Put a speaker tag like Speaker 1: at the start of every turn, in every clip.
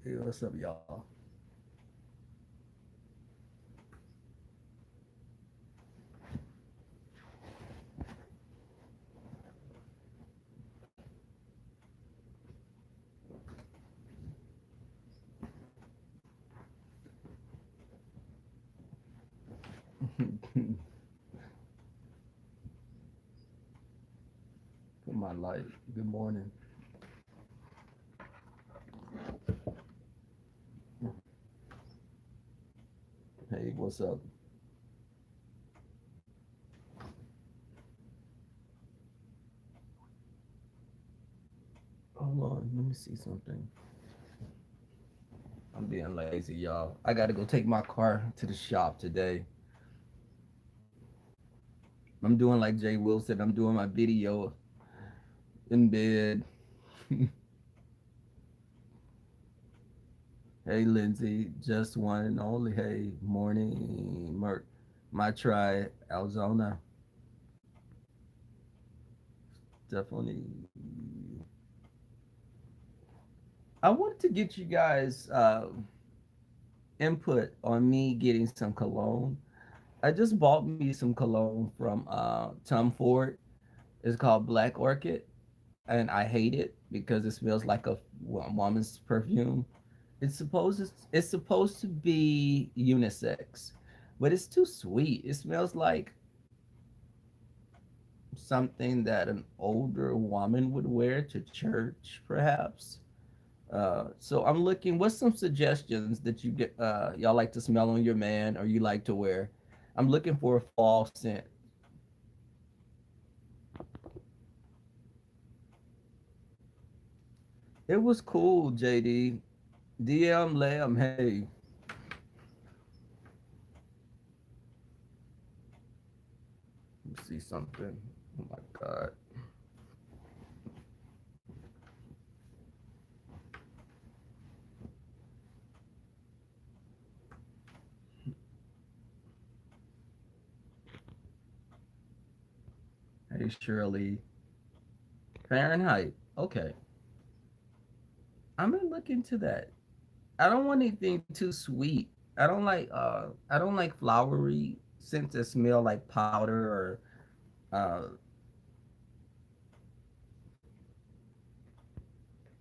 Speaker 1: Hey, what's up, y'all? Put my light. Good morning. Hey, what's up? Hold on, let me see something. I'm being lazy, y'all. I gotta go take my car to the shop today. I'm doing like Jay Will said. I'm doing my video in bed. Hey, Lindsay, just one and only. Hey, morning, Merc. My try, Arizona. Definitely. I wanted to get you guys input on me getting some cologne. I just bought me some cologne from Tom Ford. It's called Black Orchid, and I hate it because it smells like a woman's perfume. It's supposed to be unisex, but it's too sweet. It smells like something that an older woman would wear to church, perhaps. So I'm looking. What's some suggestions that you get? Y'all like to smell on your man, or you like to wear? I'm looking for a fall scent. It was cool, JD. DM Lamb, hey, let me see something. Oh my God. Hey, Shirley. Fahrenheit. Okay. I'm gonna look into that. I don't want anything too sweet. I don't like flowery scents that smell like powder or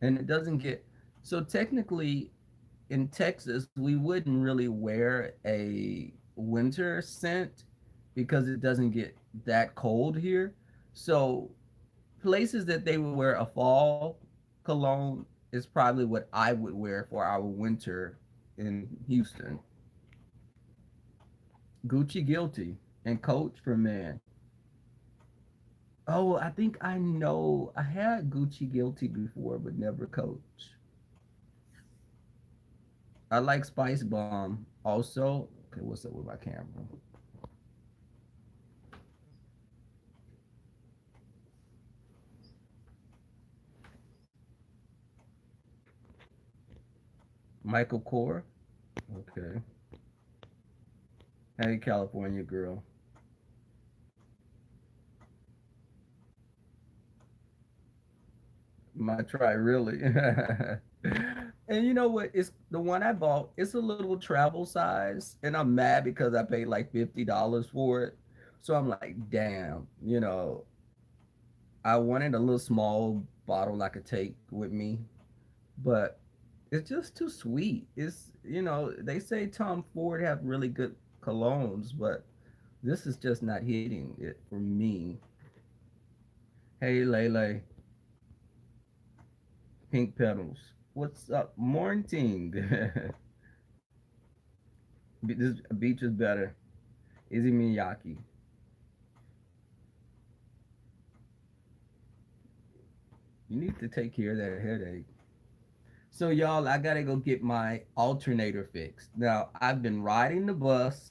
Speaker 1: and it doesn't get so technically in Texas we wouldn't really wear a winter scent because it doesn't get that cold here. So places that they would wear a fall cologne is probably what I would wear for our winter in Houston. Gucci Guilty and Coach for men. Oh, I think I know. I had Gucci Guilty before, but never Coach. I like Spice Bomb also. Okay, what's up with my camera? Michael Kors. Okay. Hey, California girl. My try really. And you know what? It's the one I bought. It's a little travel size, and I'm mad because I paid like $50 for it. So I'm like, damn. I wanted a little small bottle I could take with me, but it's just too sweet. They say Tom Ford have really good colognes, but this is just not hitting it for me. Hey, Lele, Pink Petals. What's up? Morning. This beach is better. Izzy Miyake. You need to take care of that headache. So y'all, I gotta go get my alternator fixed. Now I've been riding the bus,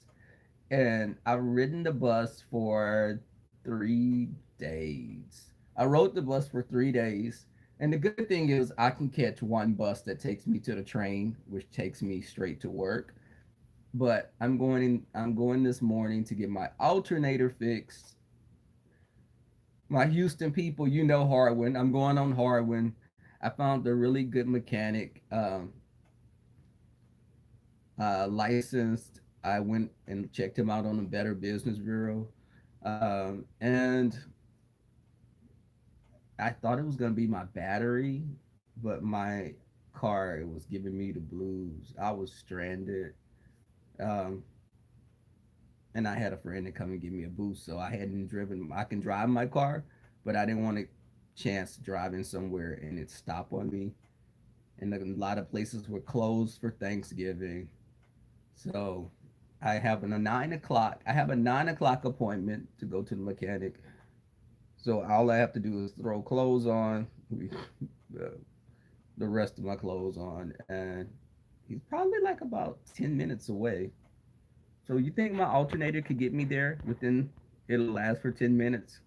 Speaker 1: and I've ridden the bus for 3 days. I rode the bus for 3 days, and the good thing is I can catch one bus that takes me to the train, which takes me straight to work. But I'm going this morning to get my alternator fixed. My Houston people, you know Harwin. I'm going on Harwin. I found a really good mechanic. licensed. I went and checked him out on the Better Business Bureau, and I thought it was gonna be my battery, but my car was giving me the blues. I was stranded, um, and I had a friend to come and give me a boost. So I hadn't driven. I can drive my car, but I didn't want to chance driving somewhere and it stop on me. And a lot of places were closed for Thanksgiving. So I have a 9 o'clock. I have a 9 o'clock appointment to go to the mechanic. So all I have to do is throw clothes on, the rest of my clothes on, and he's probably like about 10 minutes away. So you think my alternator could get me there within? It'll last for 10 minutes.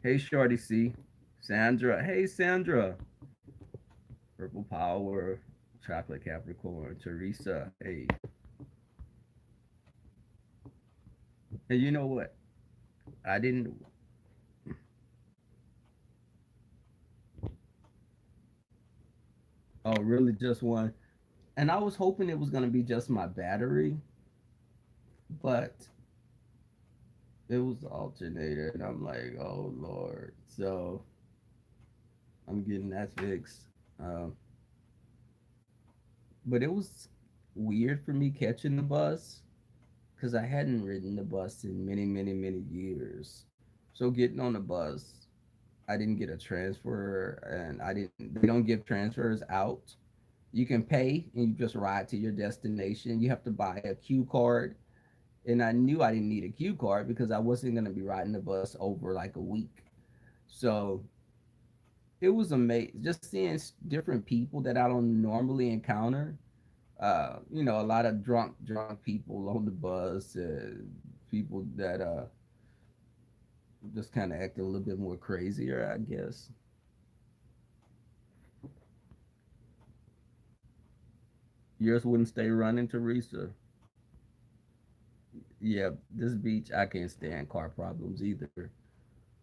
Speaker 1: Hey, Shorty C, Sandra. Hey, Sandra. Purple Power, Chocolate Capricorn, Teresa. Hey, and you know what? I didn't. Oh, really? Just one. And I was hoping it was gonna be just my battery, but it was the alternator, and I'm like, oh Lord. So I'm getting that fixed. Um, but it was weird for me catching the bus because I hadn't ridden the bus in many, many, many years. So getting on the bus, I didn't get a transfer, and I didn't. They don't give transfers out. You can pay and you just ride to your destination. You have to buy a Q card, and I knew I didn't need a Q card because I wasn't going to be riding the bus over like a week. So it was amazing just seeing different people that I don't normally encounter. A lot of drunk people on the bus, people that just kind of act a little bit more crazier, I guess. Yours wouldn't stay running, Teresa. Yeah, this beach, I can't stand car problems either.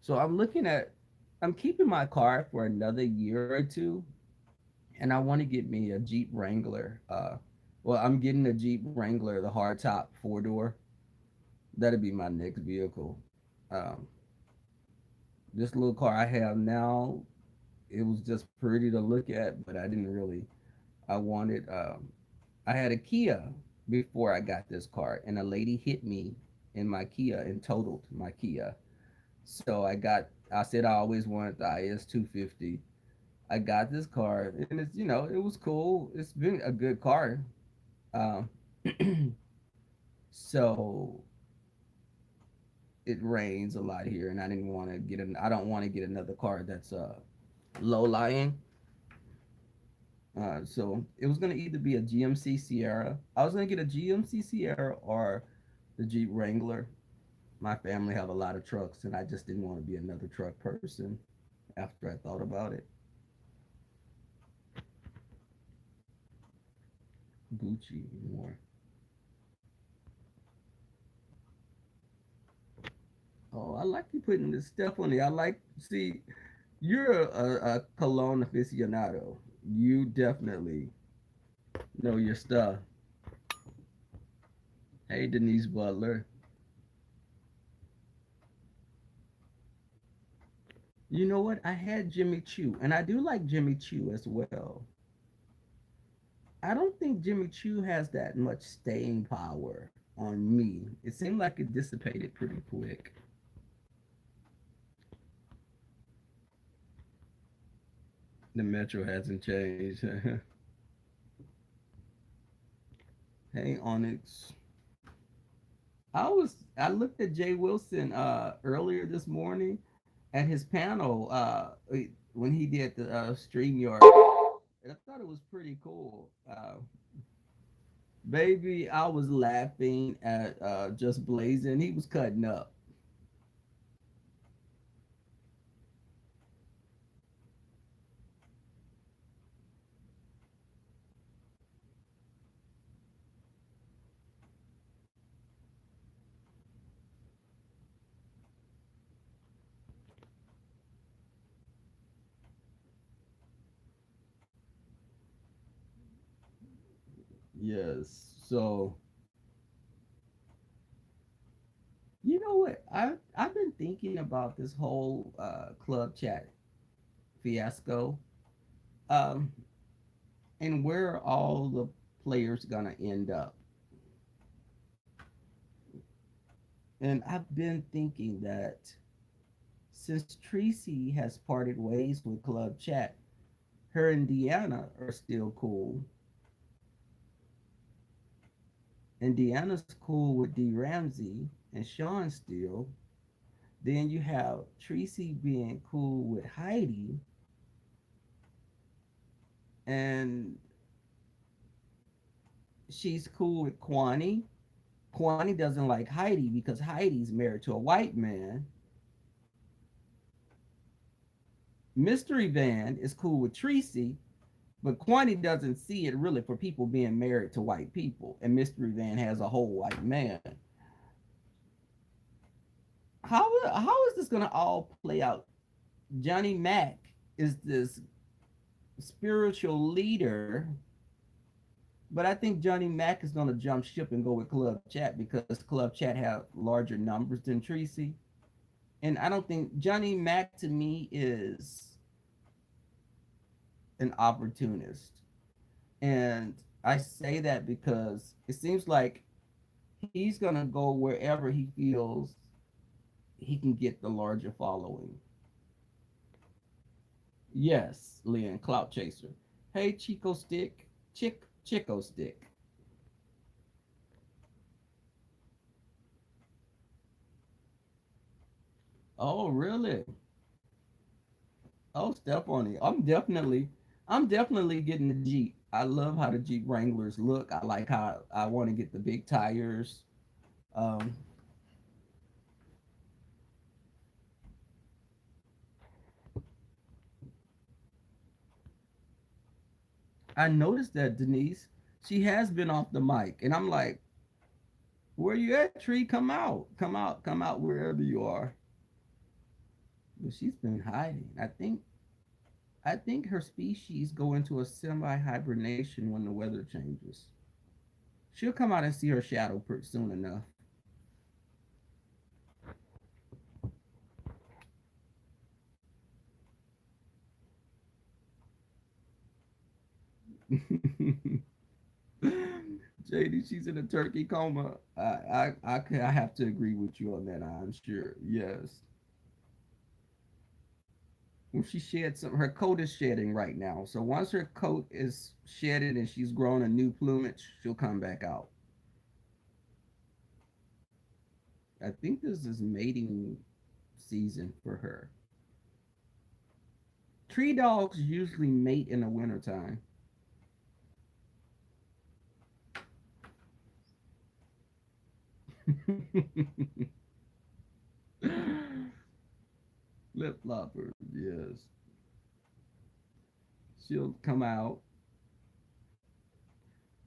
Speaker 1: So I'm keeping my car for another year or two, and I want to get me a Jeep Wrangler. Well, I'm getting a Jeep Wrangler, the hardtop 4 door. That'll be my next vehicle. Um, this little car I have now, it was just pretty to look at, but I didn't really. I wanted. I had a Kia before I got this car, and a lady hit me in my Kia and totaled my Kia. So I said I always wanted the IS 250. I got this car, and it was cool. It's been a good car. Um, so it rains a lot here, and I don't want to get another car that's low lying. So it was gonna either be a GMC Sierra. I was gonna get a GMC Sierra or the Jeep Wrangler. My family have a lot of trucks, and I just didn't want to be another truck person. After I thought about it, Gucci more. Oh, I like you putting this stuff on there. I like see you're a cologne aficionado. You definitely know your stuff. Hey, Denise Butler. You know what? I had Jimmy Choo, and I do like Jimmy Choo as well. I don't think Jimmy Choo has that much staying power on me. It seemed like it dissipated pretty quick. The Metro hasn't changed. Hey, Onyx. I looked at Jay Wilson earlier this morning at his panel when he did the StreamYard, and I thought it was pretty cool. Baby, I was laughing at Just Blazing. He was cutting up. Yes. So you know what? I've been thinking about this whole club chat fiasco, um, and where are all the players gonna end up? And I've been thinking that since Tracy has parted ways with Club Chat, her and Deanna are still cool, and Deanna's cool with D Ramsey and Sean still. Then you have Tracy being cool with Heidi, and she's cool with Kwani. Kwani doesn't like Heidi because Heidi's married to a white man. Mystery Van is cool with Tracy, but Kwani doesn't see it really for people being married to white people. And Mystery Van has a whole white man. How is this gonna all play out? Johnny Mack is this spiritual leader, but I think Johnny Mack is gonna jump ship and go with Club Chat because Club Chat have larger numbers than Tracy. And I don't think Johnny Mack to me is an opportunist. And I say that because it seems like he's going to go wherever he feels he can get the larger following. Yes, Lynn, Clout Chaser. Hey, Chico Stick. Chico Stick. Oh, really? Oh, Stephanie. I'm definitely getting the Jeep. I love how the Jeep Wranglers look. I like how I want to get the big tires. Um, I noticed that Denise, she has been off the mic, and I'm like, where you at, Tree? Come out, come out, come out wherever you are. But she's been hiding. I think her species go into a semi-hibernation when the weather changes. She'll come out and see her shadow soon enough. JD, she's in a turkey coma. I have to agree with you on that. I'm sure. Yes. When she sheds some, her coat is shedding right now. So once her coat is shedded and she's grown a new plumage, she'll come back out. I think this is mating season for her. Tree dogs usually mate in the wintertime. Flip floppers, yes. She'll come out.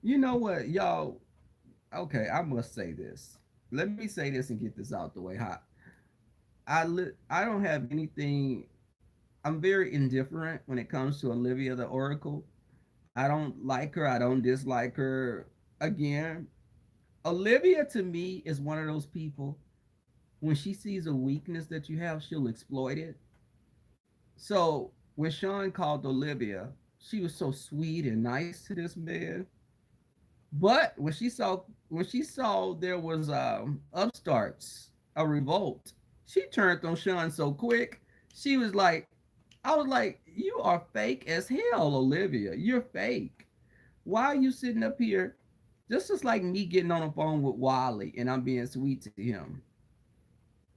Speaker 1: You know what, y'all? Okay, I must say this. Let me say this and get this out the way. Hot. I don't have anything. I'm very indifferent when it comes to Olivia the Oracle. I don't like her. I don't dislike her. Again, Olivia to me is one of those people. When she sees a weakness that you have, she'll exploit it. So when Sean called Olivia, she was so sweet and nice to this man. But when she saw there was upstarts, a revolt, she turned on Sean so quick. She was like, I was like, you are fake as hell, Olivia. You're fake. Why are you sitting up here? This is like me getting on the phone with Wally and I'm being sweet to him.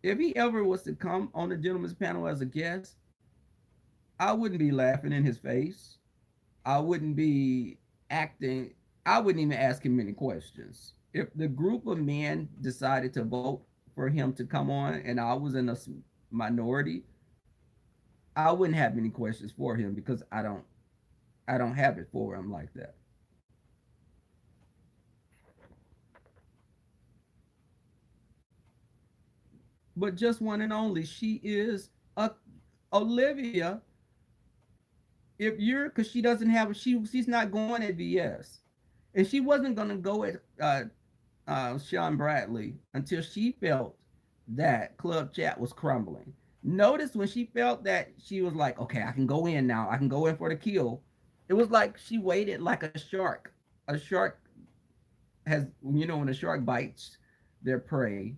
Speaker 1: If he ever was to come on the gentleman's panel as a guest, I wouldn't be laughing in his face. I wouldn't be acting. I wouldn't even ask him any questions. If the group of men decided to vote for him to come on and I was in a minority, I wouldn't have any questions for him because I don't have it for him like that. But just one and only, she is a Olivia. If you're, because she doesn't have, she's not going at VS. And she wasn't gonna go at Sean Bradley until she felt that club chat was crumbling. Notice when she felt that, she was like, okay, I can go in now. I can go in for the kill. It was like she waited like a shark. A shark has, when a shark bites their prey,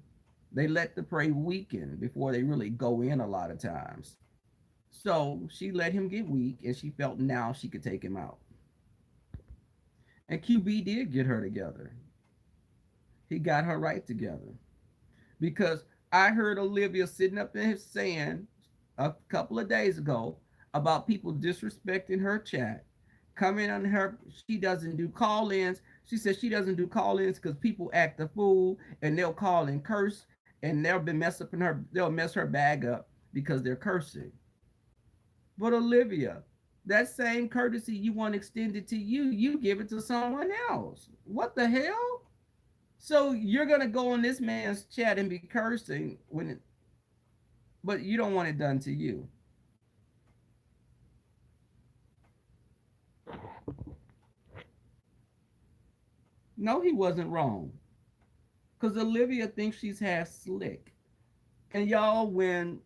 Speaker 1: they let the prey weaken before they really go in a lot of times. So she let him get weak, and she felt now she could take him out. And QB did get her together. He got her right together. Because I heard Olivia sitting up there saying a couple of days ago about people disrespecting her chat, coming on her. She doesn't do call-ins. She says she doesn't do call-ins because people act a fool and they'll call and curse, and they'll be mess up in her. They'll mess her bag up because they're cursing. But Olivia, that same courtesy you want extended to you, you give it to someone else. What the hell? So you're gonna go on this man's chat and be cursing but you don't want it done to you. No, he wasn't wrong. Cause Olivia thinks she's half slick. And y'all, when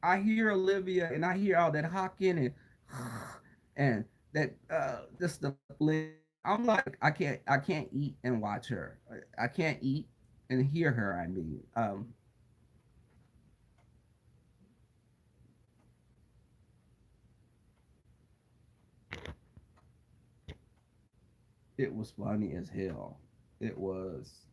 Speaker 1: I hear Olivia and I hear all that hawking and that this stuff, I'm like, I can't eat and watch her. I can't eat and hear her. I mean, it was funny as hell. It was.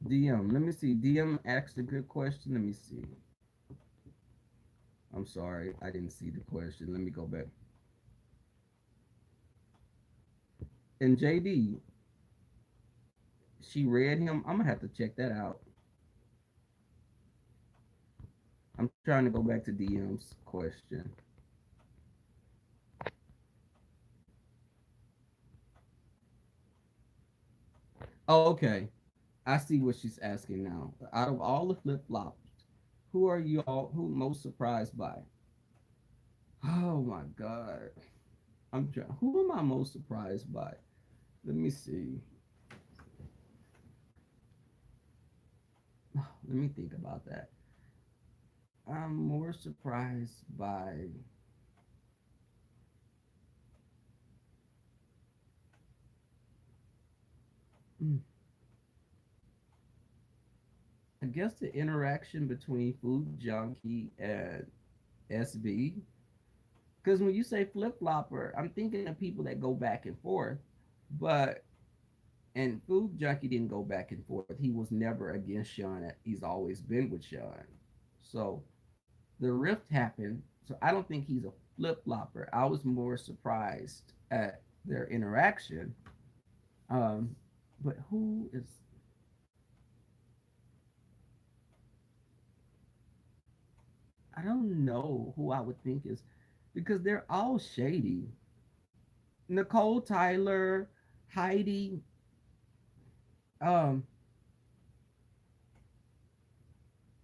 Speaker 1: DM. Let me see. DM asked a good question. Let me see. I'm sorry, I didn't see the question. Let me go back. And JD, she read him. I'm gonna have to check that out. I'm trying to go back to DM's question. Oh, okay. I see what she's asking now. Out of all the flip flops, who are you all who most surprised by? Oh my god. I'm trying. Who am I most surprised by? Let me see. Let me think about that. I'm more surprised by. Hmm, I guess the interaction between Food Junkie and SB. Because when you say flip flopper, I'm thinking of people that go back and forth. But and Food Junkie didn't go back and forth. He was never against Sean. He's always been with Sean. So the rift happened. So I don't think he's a flip flopper. I was more surprised at their interaction. Um, but who is? I don't know who I would think is, because they're all shady. Nicole Tyler, Heidi, um,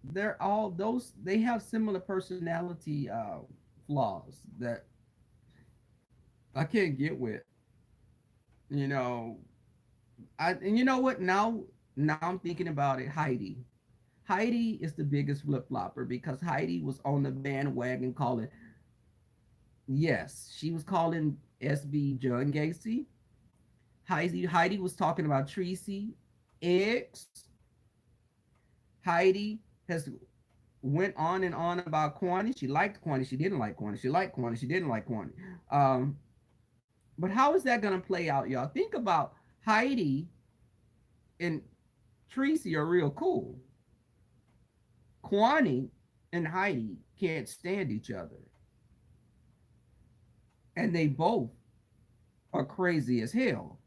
Speaker 1: they're all those. They have similar personality flaws that I can't get with. You know, and you know what? Now I'm thinking about it. Heidi is the biggest flip flopper because Heidi was on the bandwagon calling. Yes, she was calling SB John Gacy. Heidi was talking about Tracy X. Heidi has went on and on about Kwani. She liked Kwani. She didn't like Kwani. She liked Kwani. She didn't like Kwani. Um, but how is that going to play out, y'all? Think about Heidi and Tracy are real cool. Kwani and Heidi can't stand each other, and they both are crazy as hell.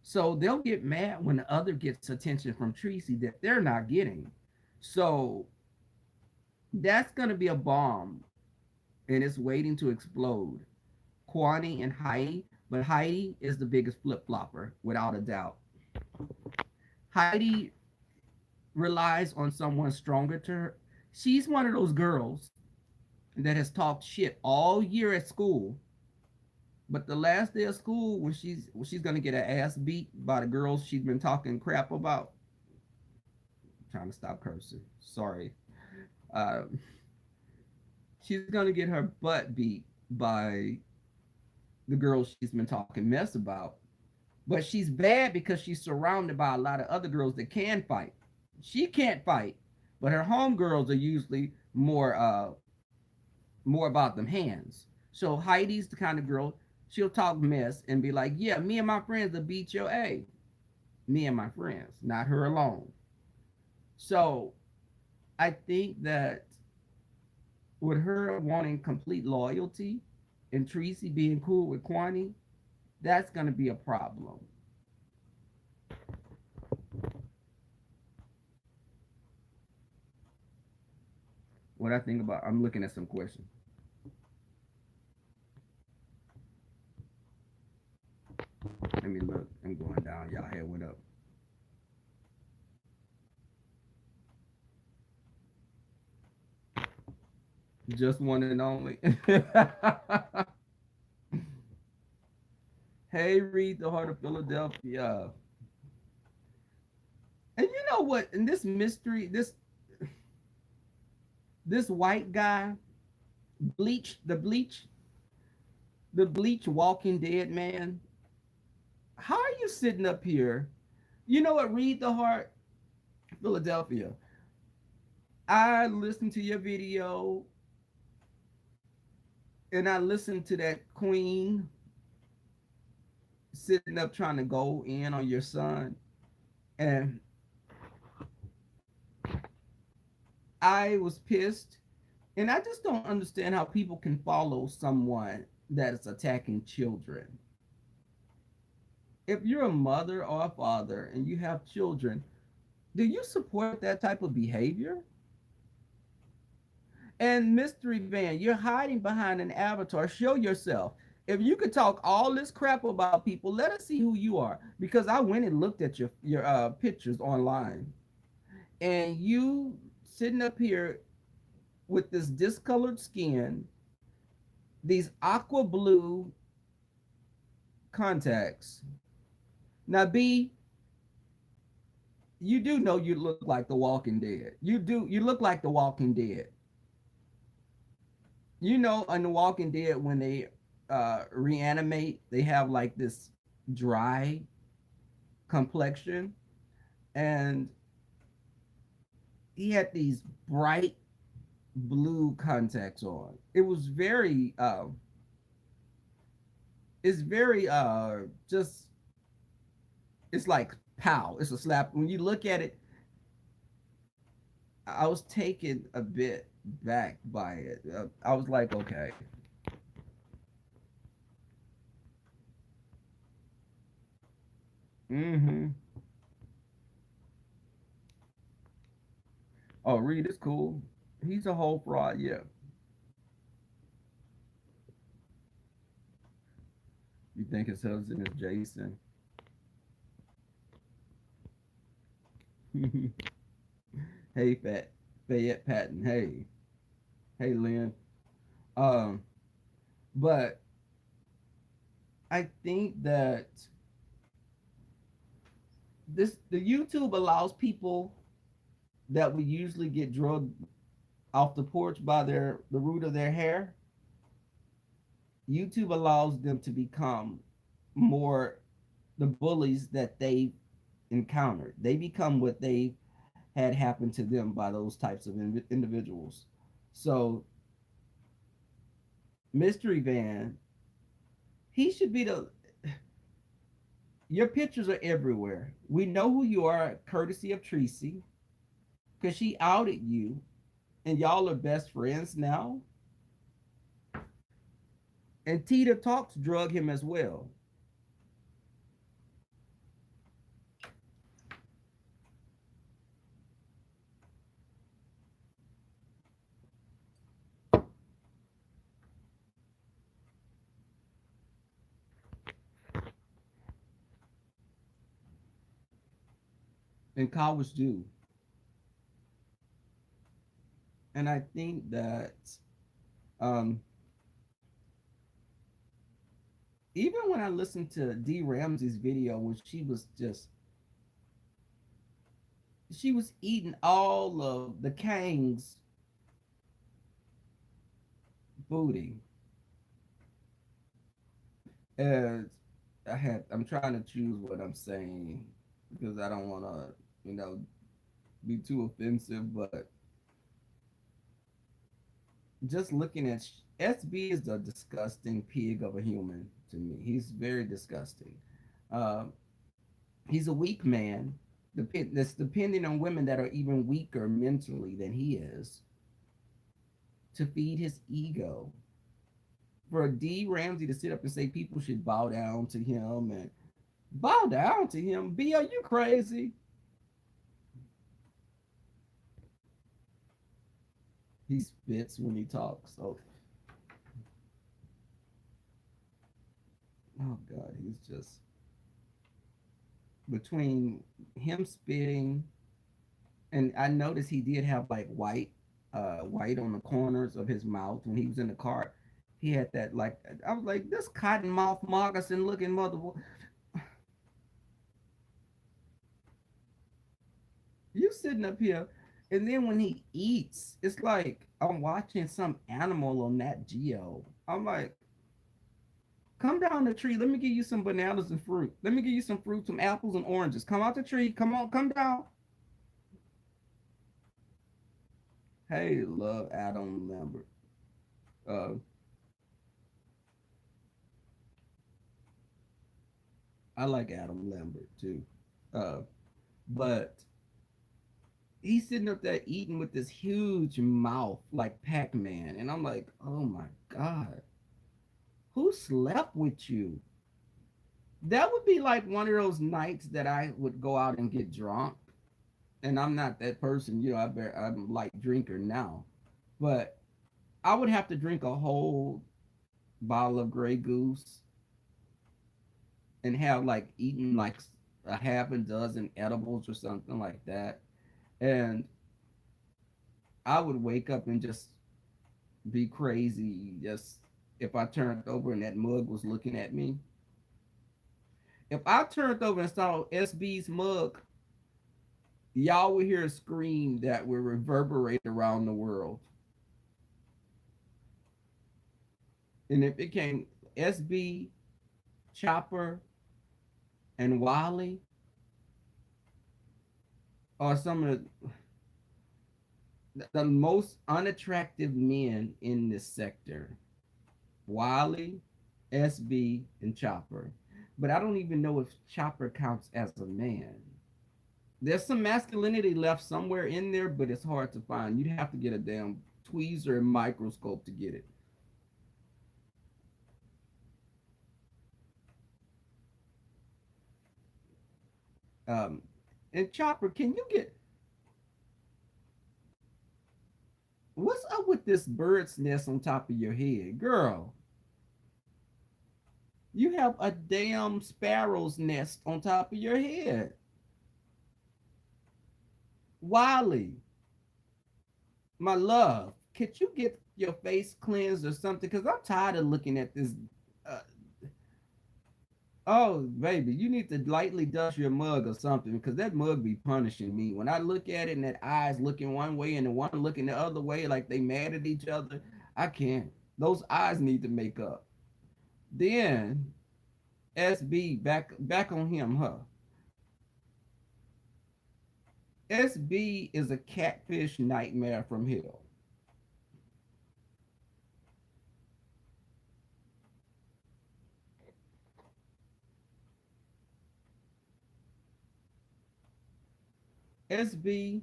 Speaker 1: So they'll get mad when the other gets attention from Tracy that they're not getting. So that's going to be a bomb, and it's waiting to explode. Kwani and Heidi. But Heidi is the biggest flip flopper, without a doubt. Heidi relies on someone stronger to her. She's one of those girls that has talked shit all year at school, but the last day of school, when she's gonna get her ass beat by the girls she's been talking crap about. I'm trying to stop cursing. Sorry. Uh, she's gonna get her butt beat by the girls she's been talking mess about. But she's bad because she's surrounded by a lot of other girls that can fight. She can't fight, but her homegirls are usually more about them hands. So Heidi's the kind of girl, she'll talk mess and be like, "Yeah, me and my friends will beat your A." Me and my friends, not her alone. So I think that with her wanting complete loyalty and Tracy being cool with Kwani, that's gonna be a problem. What I think about, I'm looking at some questions. Let me look. I'm going down. Y'all head went up. Just one and only. Hey, read the heart of Philadelphia. And you know what? In this mystery, this white guy, bleach, the bleach Walking Dead man. How are you sitting up here? You know what? Read the heart, Philadelphia. I listened to your video and I listened to that queen sitting up trying to go in on your son, and I was pissed. And I just don't understand how people can follow someone that is attacking children. If you're a mother or a father and you have children, do you support that type of behavior? And Mystery Van, you're hiding behind an avatar. Show yourself. If you could talk all this crap about people, let us see who you are. Because I went and looked at your pictures online, and you sitting up here with this discolored skin, these aqua blue contacts. Now, B, you do know you look like the Walking Dead. You do. You look like the Walking Dead. You know, in the Walking Dead, when they reanimate, they have like this dry complexion, and he had these bright blue contacts on. It was very, it's very, just, it's like pow. It's a slap. When you look at it, I was taken a bit back by it. I was like, okay. Mm-hmm. Oh, Reed is cool. He's a whole fraud. Yeah. You think his husband is Jason? Hey, Fayette Patton. Hey, hey, Lynn. Um, but I think that the YouTube allows people that would usually get drugged off the porch by the root of their hair. YouTube allows them to become more the bullies that they encountered. They become what they had happened to them by those types of individuals. So Mystery Van, he should be the. Your pictures are everywhere. We know who you are, courtesy of Tracy, because she outed you, and y'all are best friends now. And Tita Talks drug him as well. and college do. And I think that um, even when I listened to D Ramsey's video when she was eating all of the Kang's booty, and I'm trying to choose what I'm saying because I don't want to, you know, be too offensive, but just looking at SB is a disgusting pig of a human to me. He's very disgusting. Uh, he's a weak man. That's depending on women that are even weaker mentally than he is to feed his ego. For D Ramsey to sit up and say people should bow down to him and bow down to him, B, are you crazy? He spits when he talks. So, oh God, he's just between him spitting, and I noticed he did have like white on the corners of his mouth when he was in the car. He had that like I was like this cotton mouth moccasin looking mother. You sitting up here, and then when he eats, it's like I'm watching some animal on that Geo. I'm like, come down the tree. Let me give you some bananas and fruit. Let me give you some fruit, some apples and oranges. Come out the tree. Come on, come down. Hey, love Adam Lambert. Uh, I like Adam Lambert too. Uh, but he's sitting up there eating with this huge mouth like Pac-Man, and I'm like, oh my God, who slept with you? That would be like one of those nights that I would go out and get drunk, and I'm not that person, you know. I'm a light drinker now, but I would have to drink a whole bottle of Grey Goose and have like eaten like a half a dozen edibles or something like that, and I would wake up and just be crazy. Just if I turned over and that mug was looking at me, if I turned over and saw SB's mug, y'all would hear a scream that would reverberate around the world. And if it came SB, Chopper, and Wally, are some of the most unattractive men in this sector. Wally, SB, and Chopper. But I don't even know if Chopper counts as a man. There's some masculinity left somewhere in there, but it's hard to find. You'd have to get a damn tweezer and microscope to get it. Um, and Chopper, can you get what's up with this bird's nest on top of your head, girl? You have a damn sparrow's nest on top of your head. Wally, my love, could you get your face cleansed or something? Because I'm tired of looking at this. Uh, oh, baby, you need to lightly dust your mug or something because that mug be punishing me. When I look at it and that eye's looking one way and the one looking the other way, like they mad at each other, I can't. Those eyes need to make up. Then SB back on him, huh? SB is a catfish nightmare from hell. SB,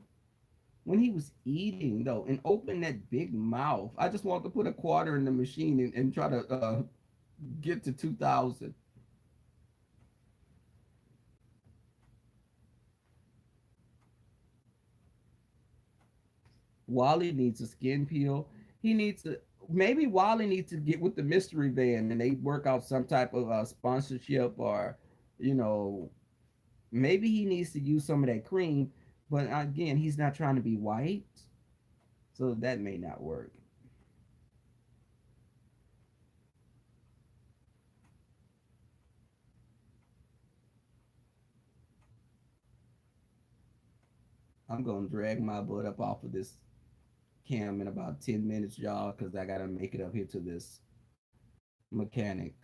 Speaker 1: when he was eating though and opening that big mouth, I just want to put a quarter in the machine and try to get to 2,000. Wally needs a skin peel. He needs to maybe Wally needs to get with the mystery van and they work out some type of sponsorship or you know Maybe he needs to use some of that cream, but again, he's not trying to be white, so that may not work. I'm gonna drag my butt up off of this cam in about 10 minutes, y'all, because I gotta make it up here to this mechanic.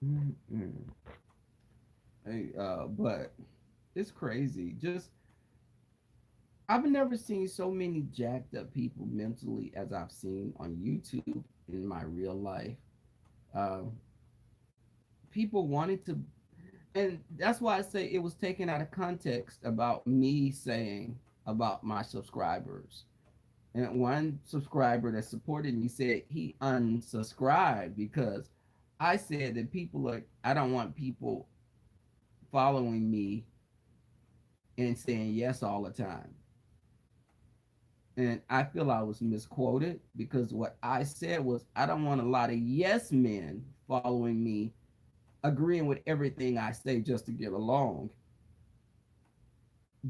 Speaker 1: Mm-mm. Hey, but it's crazy. Just I've never seen so many jacked up people mentally as I've seen on YouTube in my real life. Um, People wanted to, and that's why I say it was taken out of context about me saying about my subscribers. And one subscriber that supported me said he unsubscribed because I said that people are, I don't want people following me and saying yes all the time. And I feel I was misquoted because what I said was I don't want a lot of yes men following me, agreeing with everything I say just to get along.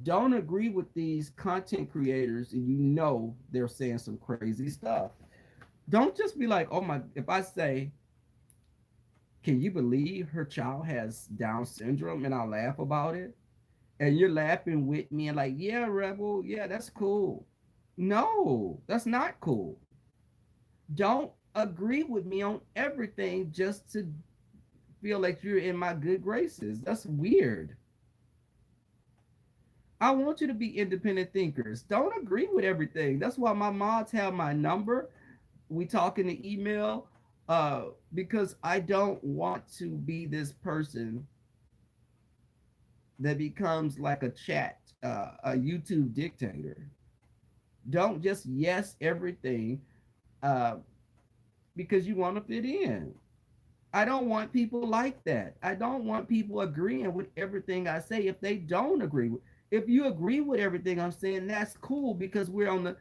Speaker 1: Don't agree with these content creators and you know they're saying some crazy stuff. Don't just be like, oh my, if I say, can you believe her child has Down syndrome? And I laugh about it. And you're laughing with me and like, yeah, Rebel, yeah, that's cool. No, that's not cool. Don't agree with me on everything just to feel like you're in my good graces. That's weird. I want you to be independent thinkers. Don't agree with everything. That's why my mods have my number. We talk in the email because I don't want to be this person that becomes like a chat, a YouTube dictator. Don't just yes everything uh, because you want to fit in. I don't want people like that. I don't want people agreeing with everything I say if they don't agree with. If you agree with everything I'm saying, that's cool because we're on the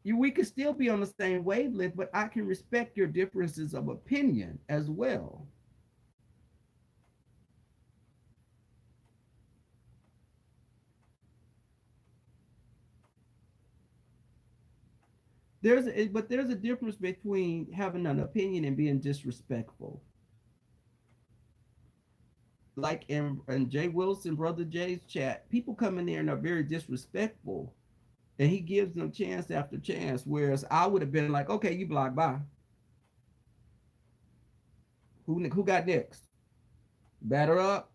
Speaker 1: we can still be on the same wavelength, but I can respect your differences of opinion as well. But there's a difference between having an opinion and being disrespectful. Like in Jay Wilson, Brother Jay's chat, people come in there and are very disrespectful, and he gives them chance after chance. Whereas I would have been like, okay, you block, bye. Who got next? Batter up.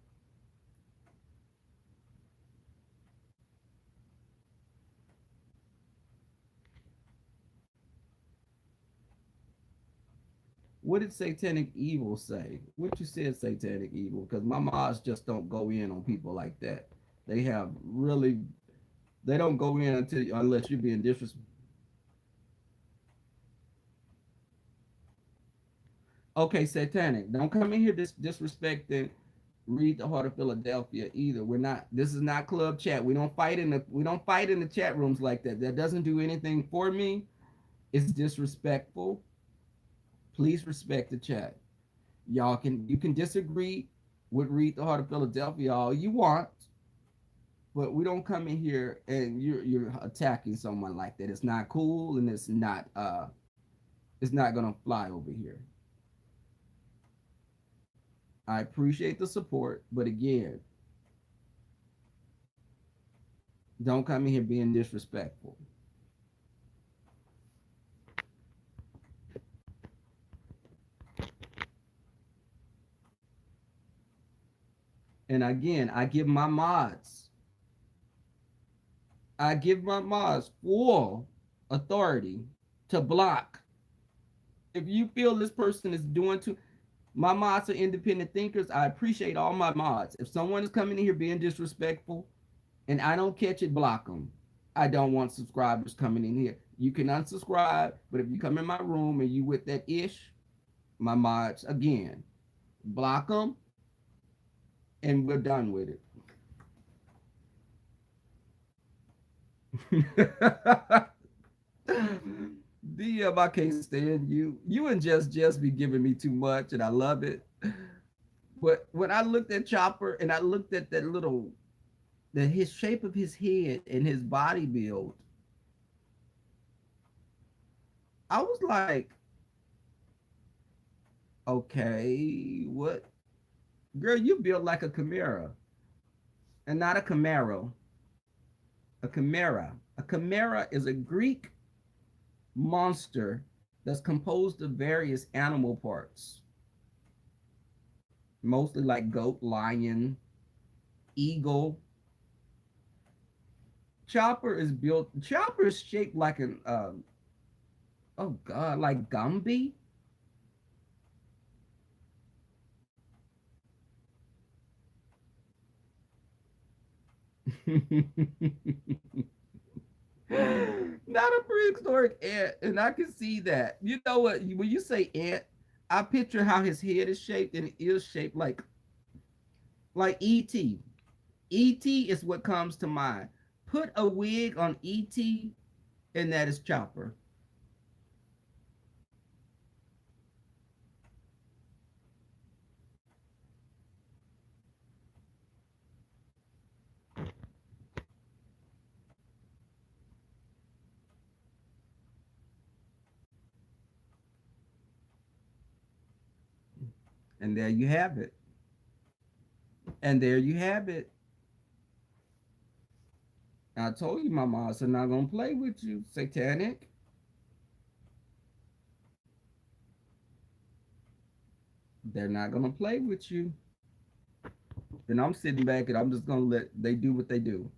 Speaker 1: What did Satanic Evil say? What you said, Satanic Evil? Because my mods just don't go in on people like that. They have really, they don't go in until unless you're being disrespectful. Okay, Satanic, don't come in here disrespecting. Read the Heart of Philadelphia either. We're not. This is not club chat. We don't fight in the chat rooms like that. That doesn't do anything for me. It's disrespectful. Please respect the chat. Y'all can you can disagree with Read the Heart of Philadelphia all you want, but we don't come in here and you're attacking someone like that. It's not cool and it's not gonna fly over here. I appreciate the support, but again, don't come in here being disrespectful. And again, I give my mods full authority to block. If you feel this person is doing too, my mods are independent thinkers. I appreciate all my mods. If someone is coming in here being disrespectful and I don't catch it, block them. I don't want subscribers coming in here. You can unsubscribe, but if you come in my room and you with that ish, my mods again, block them, and we're done with it. DM, I can't stand you. You and just be giving me too much, and I love it. But when I looked at Chopper and I looked at that little, the his shape of his head and his body build, I was like, okay, what? Girl, you built like a Chimera, and not a Camaro, a Chimera. A Chimera is a Greek monster that's composed of various animal parts, mostly like goat, lion, eagle. Chopper is built. Chopper is shaped like an oh god, like Gumby. Not a prehistoric ant, and I can see that. You know what? When you say ant, I picture how his head is shaped, and it is shaped like ET. ET is what comes to mind. Put a wig on ET, and that is Chopper. And there you have it. And there you have it. I told you my moms are not gonna play with you, satanic. They're not gonna play with you. And I'm sitting back and I'm just gonna let they do what they do.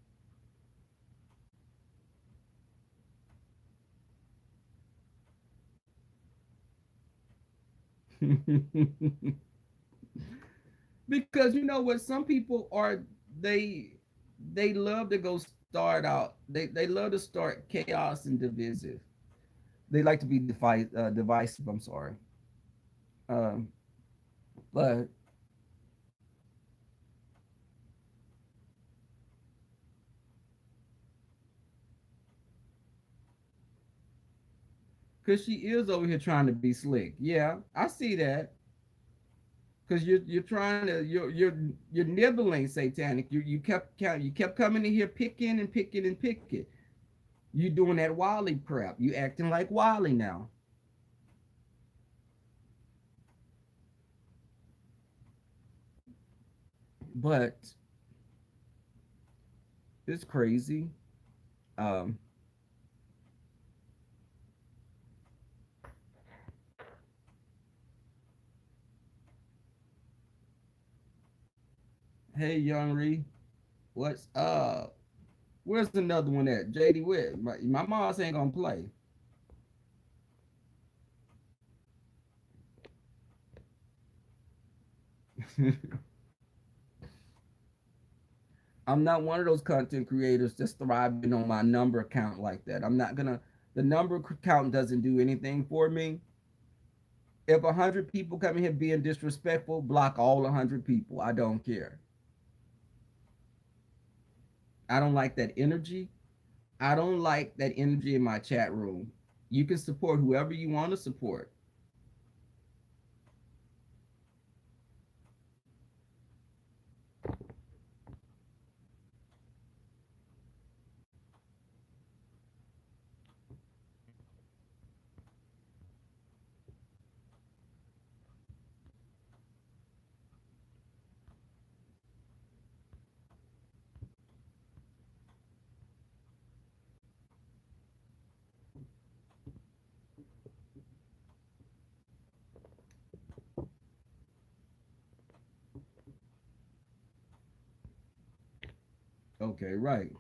Speaker 1: Because you know what, some people are they they love to go start out. They love to start chaos and divisive. They like to be divisive. I'm sorry, um, but because she is over here trying to be slick. Yeah, I see that. Because you're trying to you're nibbling, satanic. You kept coming in here picking and picking and picking. You doing that Wally crap. You acting like Wally now. But it's crazy. Um, hey, Young Ree, what's up? Where's another one at? JD Witt. My mom's ain't gonna play. I'm not one of those content creators that's thriving on my number count like that. I'm not gonna. The number count doesn't do anything for me. If 100 people come in here being disrespectful, block all 100 people. I don't care. I don't like that energy. I don't like that energy in my chat room. You can support whoever you want to support. Okay, right.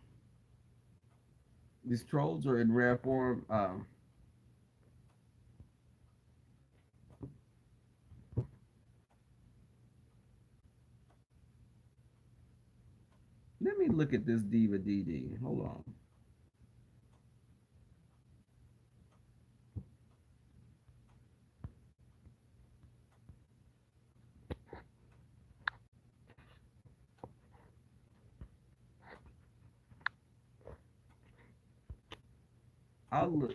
Speaker 1: These trolls are in rare form. Let me look at this Diva DD. Hold on. I'll look.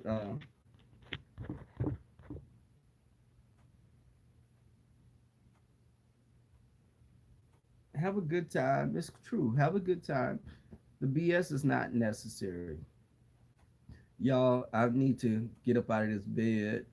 Speaker 1: have a good time. It's true. Have a good time. The BS is not necessary. Y'all, I need to get up out of this bed.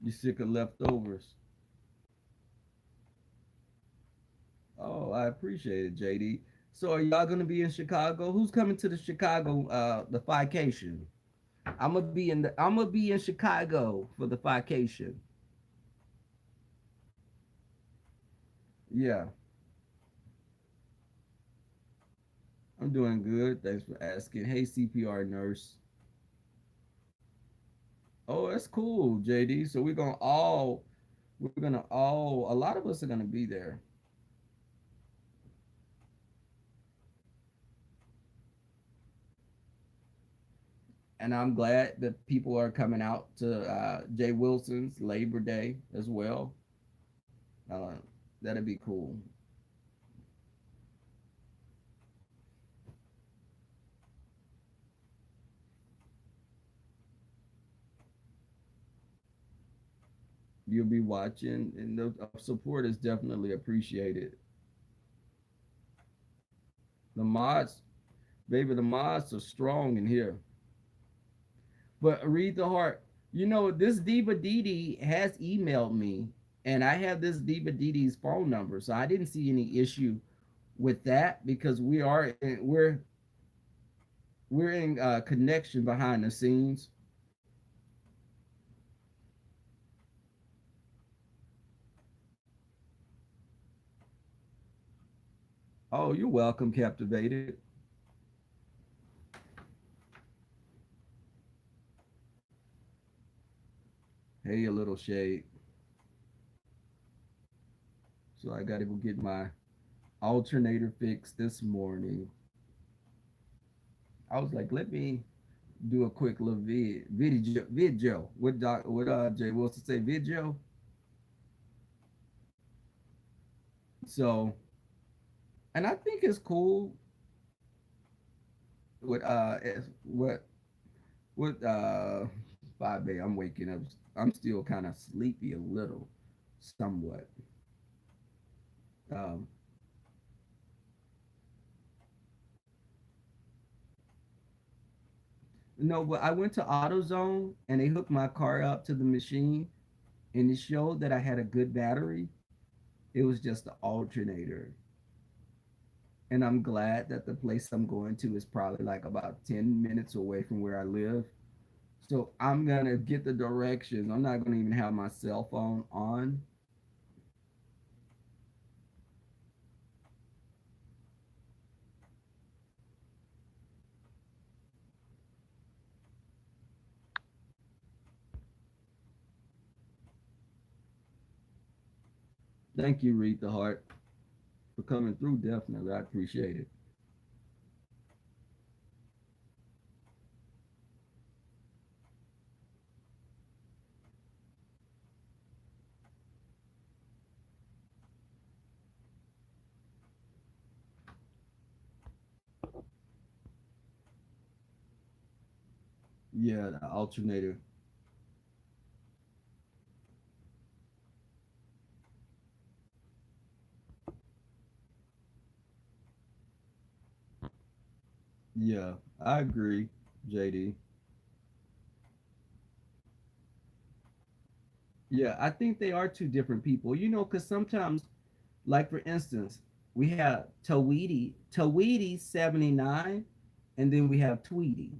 Speaker 1: You sick of leftovers? Oh, I appreciate it, JD. So are y'all gonna be in Chicago? Who's coming to the Chicago the fication? I'm gonna be in Chicago for the fication. Yeah, I'm doing good. Thanks for asking. Hey CPR nurse. Oh, that's cool, JD. So we're gonna all a lot of us are gonna be there. And I'm glad that people are coming out to Jay Wilson's Labor Day as well. Uh, that'd be cool. You'll be watching, and the support is definitely appreciated. The mods, baby, the mods are strong in here. But read the heart. You know, this Diva Didi has emailed me, and I have this Diva Didi's phone number, so I didn't see any issue with that because we're in connection behind the scenes. Oh, you're welcome, Captivated. Hey, a little shade. So I got to go get my alternator fixed this morning. I was like, let me do a quick little video. What Jay Wilson say video. So, and I think it's cool with what 5 a. I'm waking up. I'm still kind of sleepy a little, somewhat. Um, no, but I went to AutoZone and they hooked my car up to the machine, and it showed that I had a good battery. It was just the alternator. And I'm glad that the place I'm going to is probably like about 10 minutes away from where I live. So I'm gonna get the directions. I'm not gonna even have my cell phone on. Thank you, Read the Heart, for coming through. Definitely, I appreciate it. Yeah, the alternator. Yeah, I agree, JD. Yeah, I think they are two different people. You know, because sometimes, like for instance, we have Tweety 79, and then we have Tweety,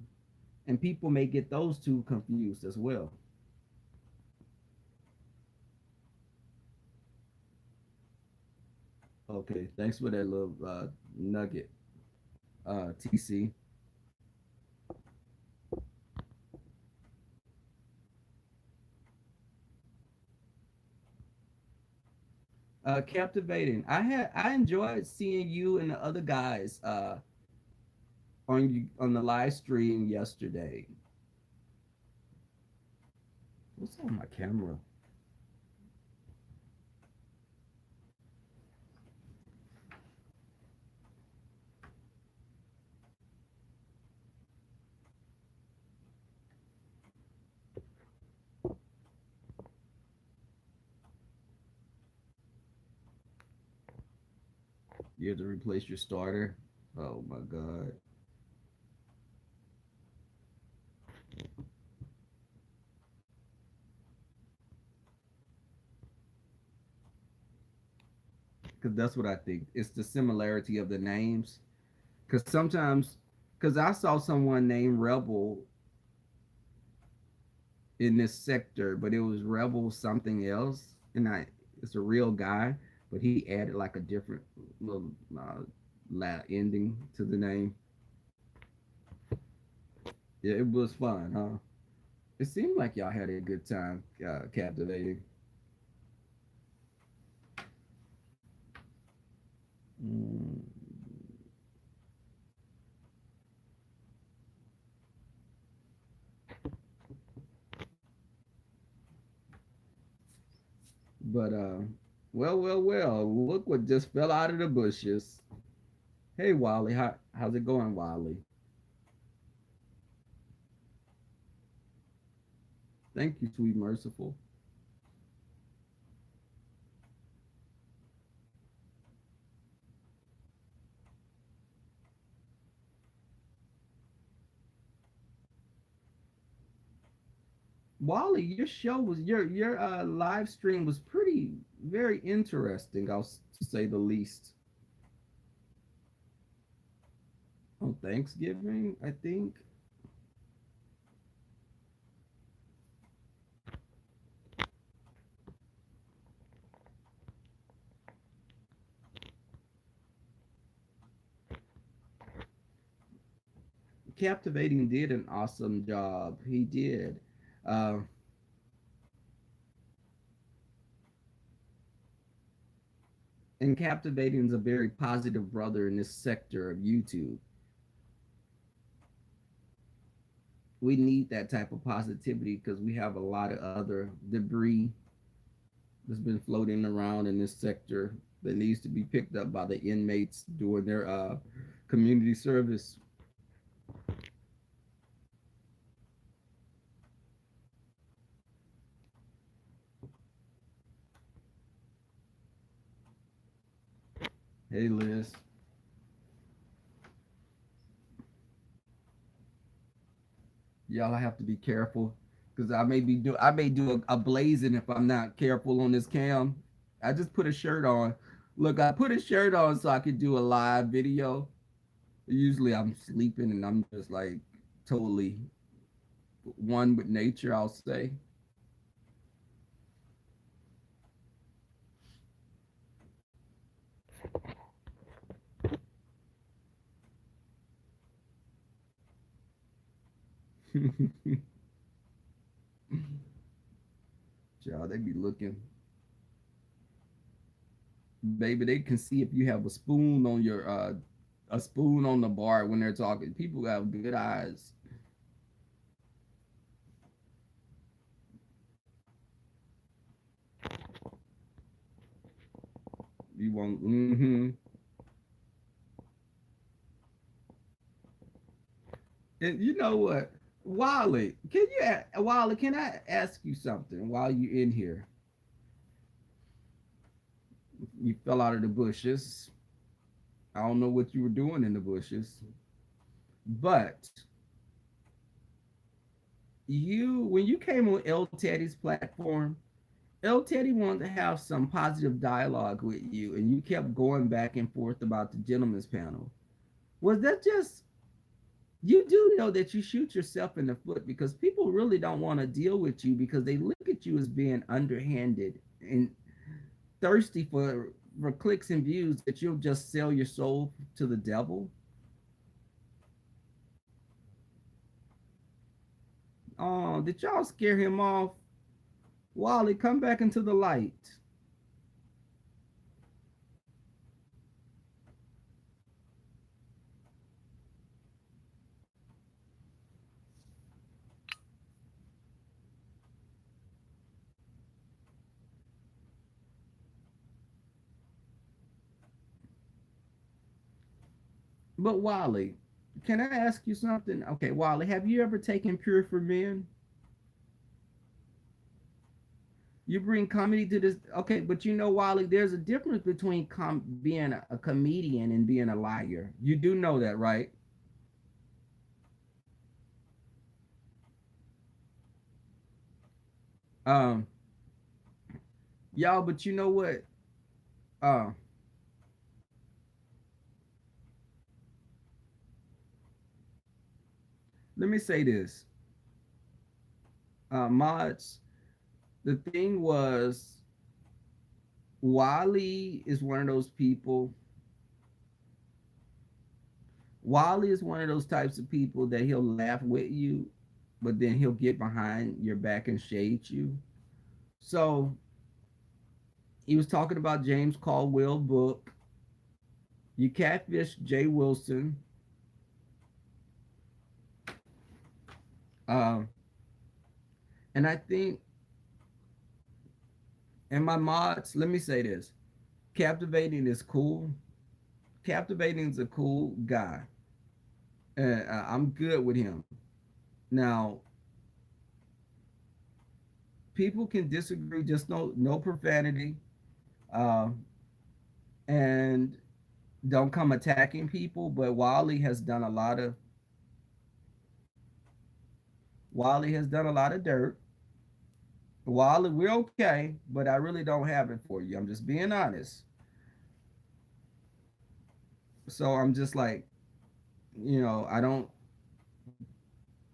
Speaker 1: and people may get those two confused as well. Okay, thanks for that little nugget, TC. Captivating. I enjoyed seeing you and the other guys on the live stream yesterday. What's on my camera? You have to replace your starter. Oh my god. Because that's what I think. It's the similarity of the names. Because sometimes, because I saw someone named Rebel in this sector, but it was Rebel something else, and it's a real guy, but he added like a different little ending to the name. Yeah, it was fun, huh? It seemed like y'all had a good time captivating. Mm. But well. Look what just fell out of the bushes. Hey Wally, how's it going, Wally? Thank you, sweet merciful. Wally, your show was your live stream was pretty very interesting. To say the least. On Thanksgiving, I think Captivating did an awesome job. He did. Uh, and Captivating is a very positive brother in this sector of YouTube. We need that type of positivity because we have a lot of other debris that's been floating around in this sector that needs to be picked up by the inmates doing their community service. Hey Liz, y'all have to be careful because I may do a blazing if I'm not careful on this cam. I just put a shirt on. Look, I put a shirt on so I could do a live video. Usually I'm sleeping and I'm just like totally one with nature, I'll say. Child, they be looking. Baby, they can see if you have a spoon on the bar when they're talking. People have good eyes. You won't. Mm-hmm. And you know what, Wally? Wally? Can I ask you something while you're in here? You fell out of the bushes. I don't know what you were doing in the bushes, but when you came on El Teddy's platform, El Teddy wanted to have some positive dialogue with you, and you kept going back and forth about the gentleman's panel. Was that just you do know that you shoot yourself in the foot because people really don't want to deal with you because they look at you as being underhanded and thirsty for clicks and views that you'll just sell your soul to the devil. Oh, did y'all scare him off? Wally, come back into the light. But Wally, can I ask you something? Okay, Wally, have you ever taken Pure for Men? You bring comedy to this. Okay, but you know, Wally, there's a difference between being a comedian and being a liar. You do know that, right? Um, y'all, but you know what? Uh, Let me say this, mods. The thing was, Wally is one of those people. Wally is one of those types of people that he'll laugh with you, but then he'll get behind your back and shade you. So he was talking about James Caldwell book. You catfish Jay Wilson. Um, and I think, and my mods, let me say this: Captivating is cool. Captivating is a cool guy, and I'm good with him. Now, people can disagree. Just no profanity, uh, and don't come attacking people. But Wally has done a lot of dirt. Wally, we're okay, but I really don't have it for you. I'm just being honest. So I'm just like, I don't.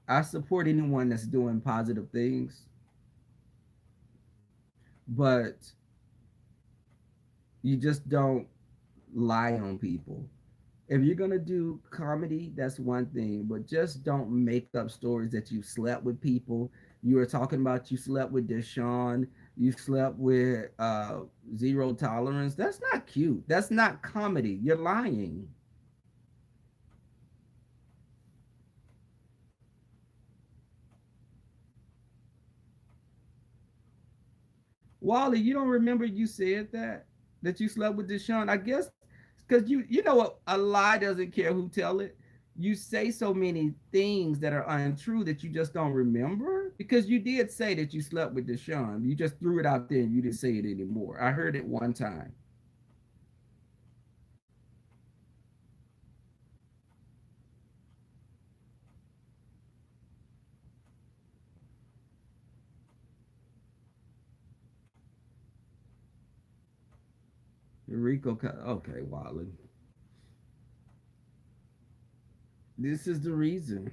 Speaker 1: I support anyone that's doing positive things, but you just don't lie on people. If you're gonna do comedy, that's one thing, but just don't make up stories that you slept with people. You were talking about you slept with Deshaun, you slept with Zero Tolerance. That's not cute. That's not comedy. You're lying. Wally, you don't remember you said that you slept with Deshaun? I guess because you know what, a lie doesn't care who tell it. You say so many things that are untrue that you just don't remember because you did say that you slept with Deshaun. You just threw it out there and you didn't say it anymore. I heard it one time. Rico, okay, Wally. This is the reason.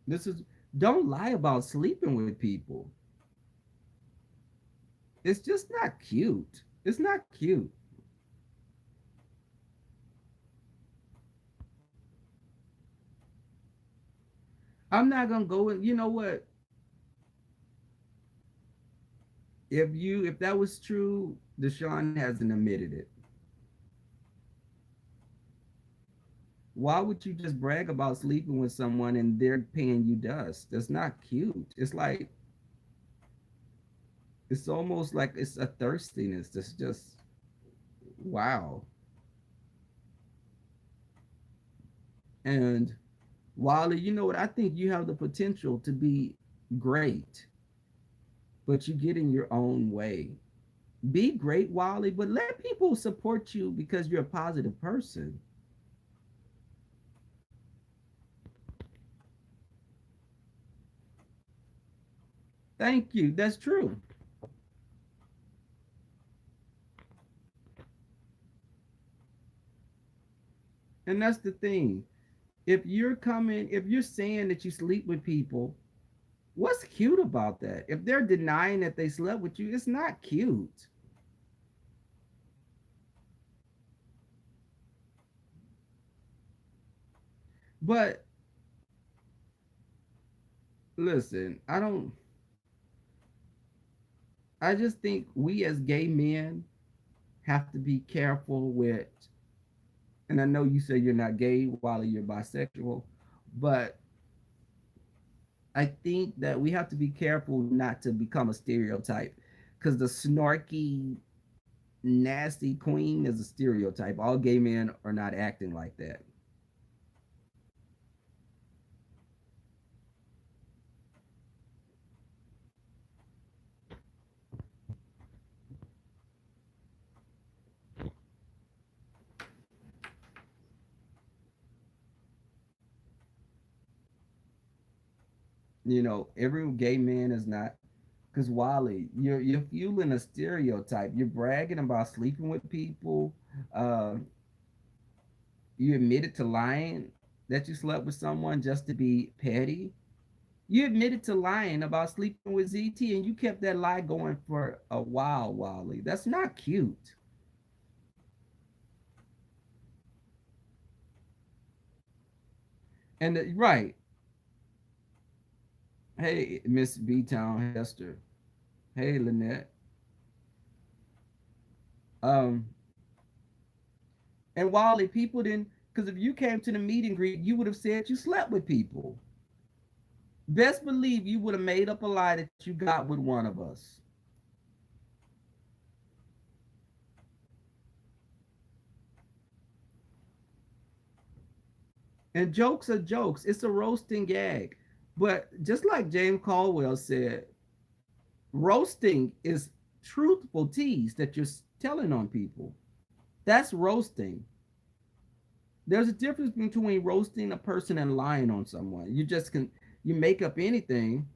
Speaker 1: This is Don't lie about sleeping with people. It's just not cute. It's not cute. I'm not gonna go in. You know what? If that was true, Deshaun hasn't admitted it. Why would you just brag about sleeping with someone and they're paying you dust? That's not cute. It's almost like it's a thirstiness. That's just wow. And Wally, you know what? I think you have the potential to be great, but you get in your own way. Be great, Wally, but let people support you because you're a positive person. Thank you. That's true. And that's the thing. If you're saying that you sleep with people, what's cute about that? If they're denying that they slept with you, it's not cute. But listen, I just think we as gay men have to be careful with, and I know you say you're not gay while you're bisexual, but I think that we have to be careful not to become a stereotype because the snarky, nasty queen is a stereotype. All gay men are not acting like that. Every gay man is not. Because Wally, you're fueling a stereotype. You're bragging about sleeping with people. Uh, you admitted to lying that you slept with someone just to be petty. You admitted to lying about sleeping with ZT, and you kept that lie going for a while, Wally. That's not cute. And right, hey, Miss B Town Hester. Hey, Lynette. Um, and Wally, people didn't, because if you came to the meet and greet, you would have said you slept with people. Best believe you would have made up a lie that you got with one of us. And jokes are jokes. It's a roasting gag. But just like James Caldwell said, roasting is truthful tease that you're telling on people. That's roasting. There's a difference between roasting a person and lying on someone. You make up anything.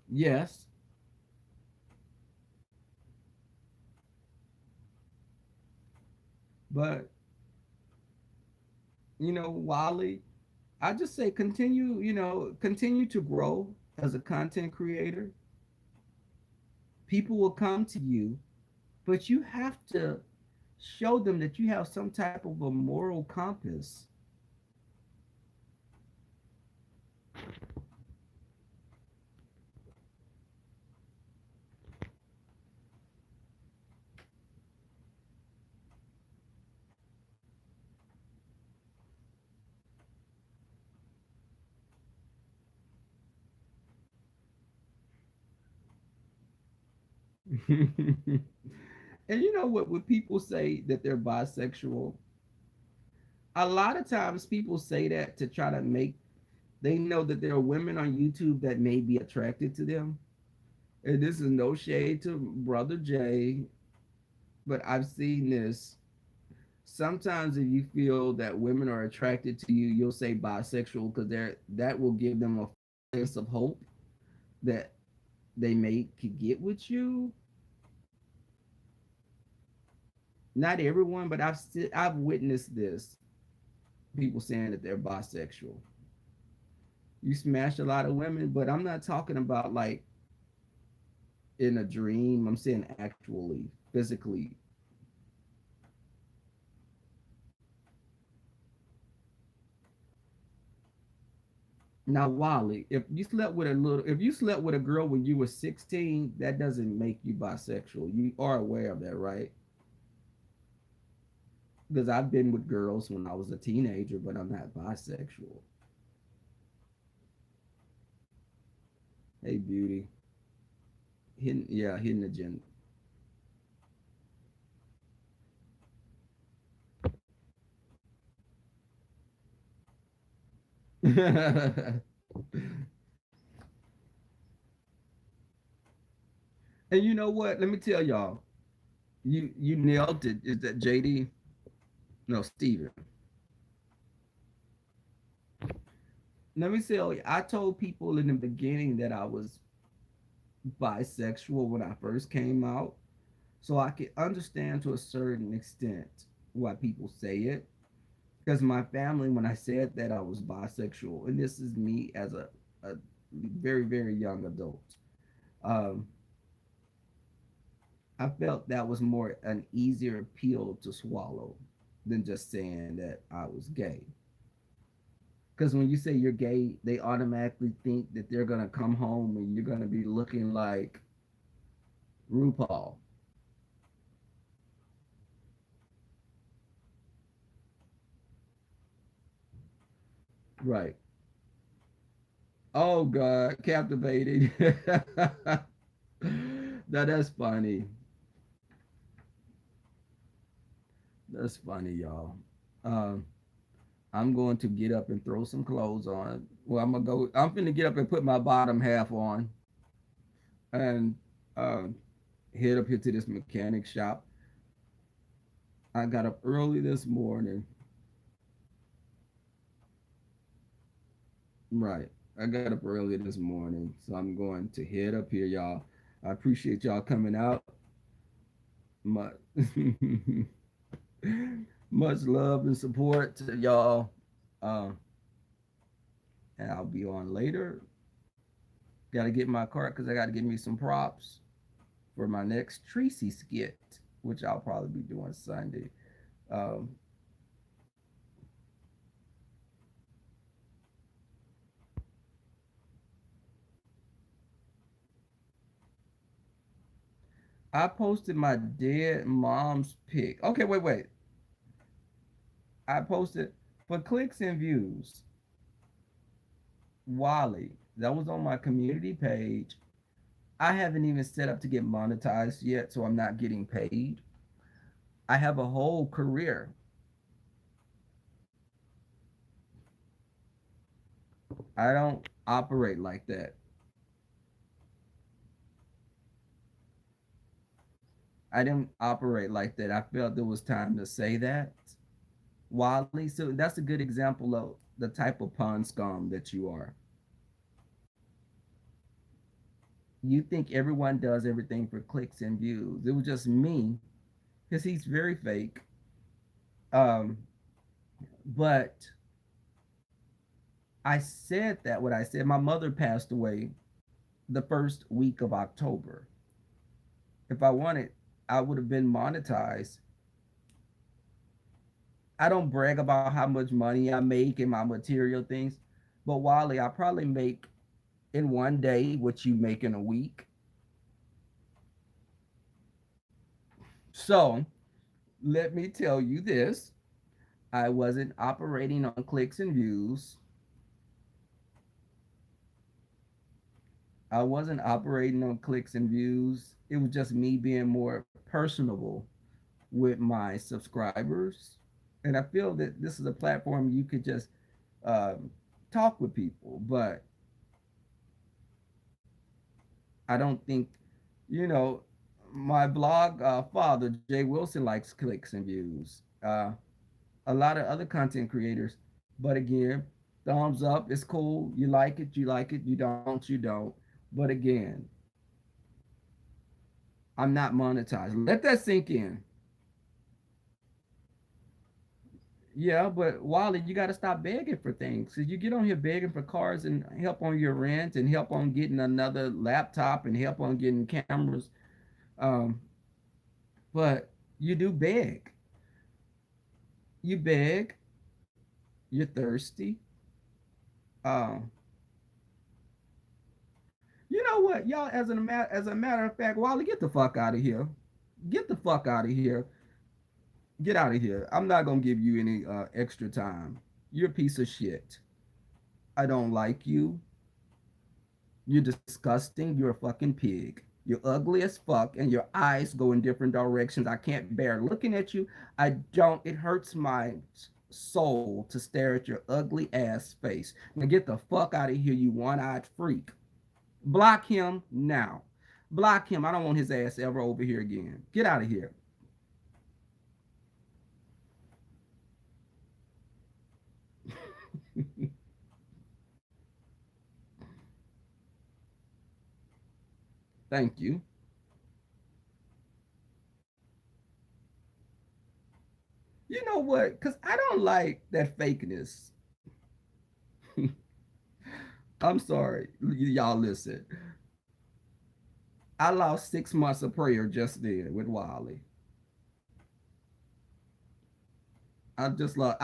Speaker 1: Yes, but Wally, I just say continue to grow as a content creator. People will come to you, but you have to show them that you have some type of a moral compass. And you know what? When people say that they're bisexual, a lot of times people say that to try to make they know that there are women on YouTube that may be attracted to them. And this is no shade to Brother Jay, but I've seen this. Sometimes if you feel that women are attracted to you, you'll say bisexual because that will give them a sense of hope that they may could get with you. Not everyone, but I've witnessed this. People saying that they're bisexual. You smash a lot of women, but I'm not talking about like in a dream. I'm saying actually, physically. Now, Wally, if you slept with a girl when you were 16, that doesn't make you bisexual. You are aware of that, right? Because I've been with girls when I was a teenager, but I'm not bisexual. Hey, beauty, hidden agenda. And you know what? Let me tell y'all. You nailed it. Is that JD? No, Steven. Let me tell you. I told people in the beginning that I was bisexual when I first came out, so I could understand to a certain extent why people say it. Because my family, when I said that I was bisexual, and this is me as a very, very young adult, um, I felt that was more an easier pill to swallow than just saying that I was gay. Because when you say you're gay, they automatically think that they're gonna come home and you're gonna be looking like RuPaul. Right. Oh God, captivating. Now that's funny. That's funny, y'all. Um, I'm going to get up and throw some clothes on. Well, I'm gonna go. I'm finna get up and put my bottom half on. and uh, head up here to this mechanic shop. I got up early this morning. Right. I got up early this morning, so I'm going to head up here, y'all. I appreciate y'all coming out. My much love and support to y'all. Um, and I'll be on later. Got to get my cart because I got to get me some props for my next Tracy skit, which I'll probably be doing Sunday. Um, I posted my dead mom's pic. Okay, wait, wait. I posted for clicks and views. Wally. That was on my community page. I haven't even set up to get monetized yet, so I'm not getting paid. I have a whole career. I don't operate like that. I didn't operate like that. I felt there was time to say that. Wally, so that's a good example of the type of pun scum that you are. You think everyone does everything for clicks and views. It was just me, because he's very fake. Um, but I said that what I said. My mother passed away the first week of October. If I wanted, I would have been monetized. I don't brag about how much money I make and my material things, but Wally, I probably make in one day what you make in a week. So let me tell you this. I wasn't operating on clicks and views. I wasn't operating on clicks and views. It was just me being more personable with my subscribers. And I feel that this is a platform you could just um, talk with people. But I don't think, you know, my blog father, Jay Wilson, likes clicks and views. A lot of other content creators. But again, thumbs up, it's cool. You like it, you like it. You don't, you don't. But again, I'm not monetized. Let that sink in. Yeah, but Wally, you got to stop begging for things. Cause you get on here begging for cars and help on your rent and help on getting another laptop and help on getting cameras. Um, but you do beg. You beg. You're thirsty. Um, you know what, y'all? As a matter of fact, Wally, get the fuck out of here. Get the fuck out of here. Get out of here. I'm not gonna give you any extra time. You're a piece of shit. I don't like you. You're disgusting. You're a fucking pig. You're ugly as fuck, and your eyes go in different directions. I can't bear looking at you. I don't. It hurts my soul to stare at your ugly ass face. Now get the fuck out of here, you one-eyed freak. Block him now. Block him. I don't want his ass ever over here again. Get out of here. Thank you. You know what? Because I don't like that fakeness. I'm sorry. Y'all listen. I lost 6 months of prayer just then with Wally. I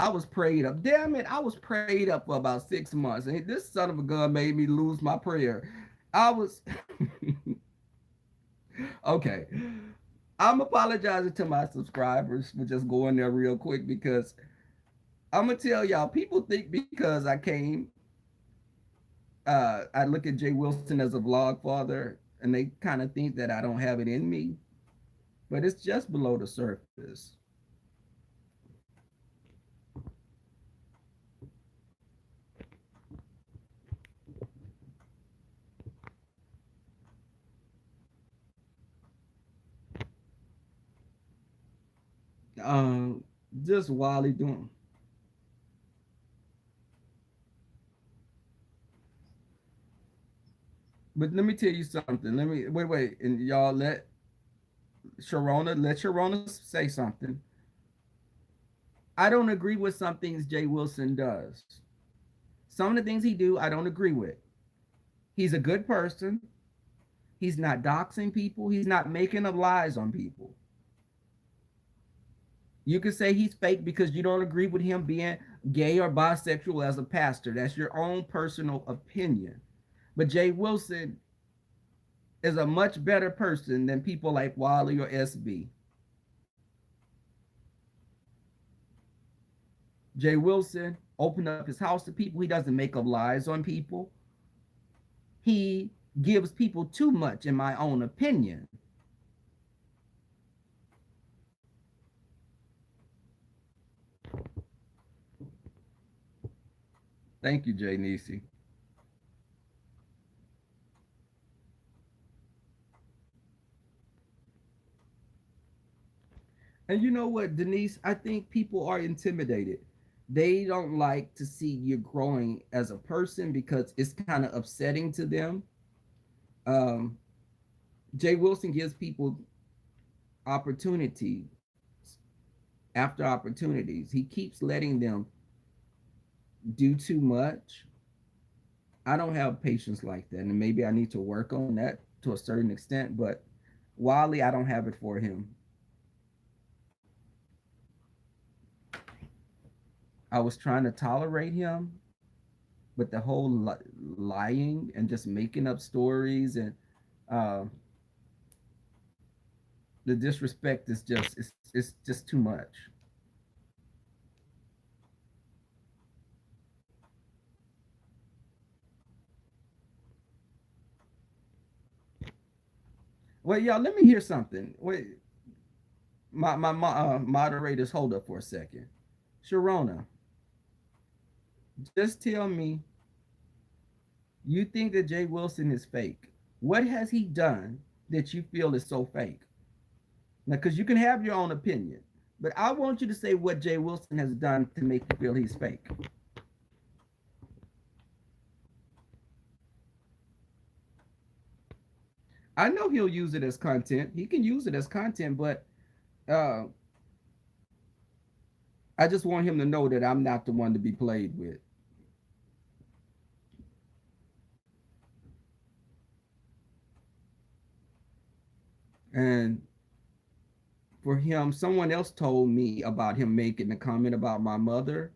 Speaker 1: was prayed up. Damn it, I was prayed up for about 6 months. And this son of a gun made me lose my prayer. I was okay. I'm apologizing to my subscribers for just going there real quick because I'm gonna tell y'all, people think because I came, I look at Jay Wilson as a vlog father, and they kind of think that I don't have it in me, but it's just below the surface. Um, just Wally doing. But let me tell you something. Let me wait, and y'all let Sharona say something. I don't agree with some things Jay Wilson does. Some of the things he do, I don't agree with. He's a good person. He's not doxing people. He's not making up lies on people. You can say he's fake because you don't agree with him being gay or bisexual as a pastor. That's your own personal opinion. But Jay Wilson is a much better person than people like Wally or SB. Jay Wilson opened up his house to people. He doesn't make up lies on people. He gives people too much, in my own opinion. Thank you, Jay Nisi. And you know what, Denise? I think people are intimidated. They don't like to see you growing as a person because it's kind of upsetting to them. Um, Jay Wilson gives people opportunities after opportunities. He keeps letting them do too much. I don't have patience like that, and maybe I need to work on that to a certain extent. But Wally, I don't have it for him. I was trying to tolerate him, but the whole lying and just making up stories and uh, the disrespect is just it's just too much. Well, y'all, let me hear something. Wait, my moderators, hold up for a second. Sharona, just tell me, you think that Jay Wilson is fake? What has he done that you feel is so fake? Now, because you can have your own opinion, but I want you to say what Jay Wilson has done to make you feel he's fake. I know he'll use it as content. He can use it as content, but uh, I just want him to know that I'm not the one to be played with. And for him, someone else told me about him making a comment about my mother,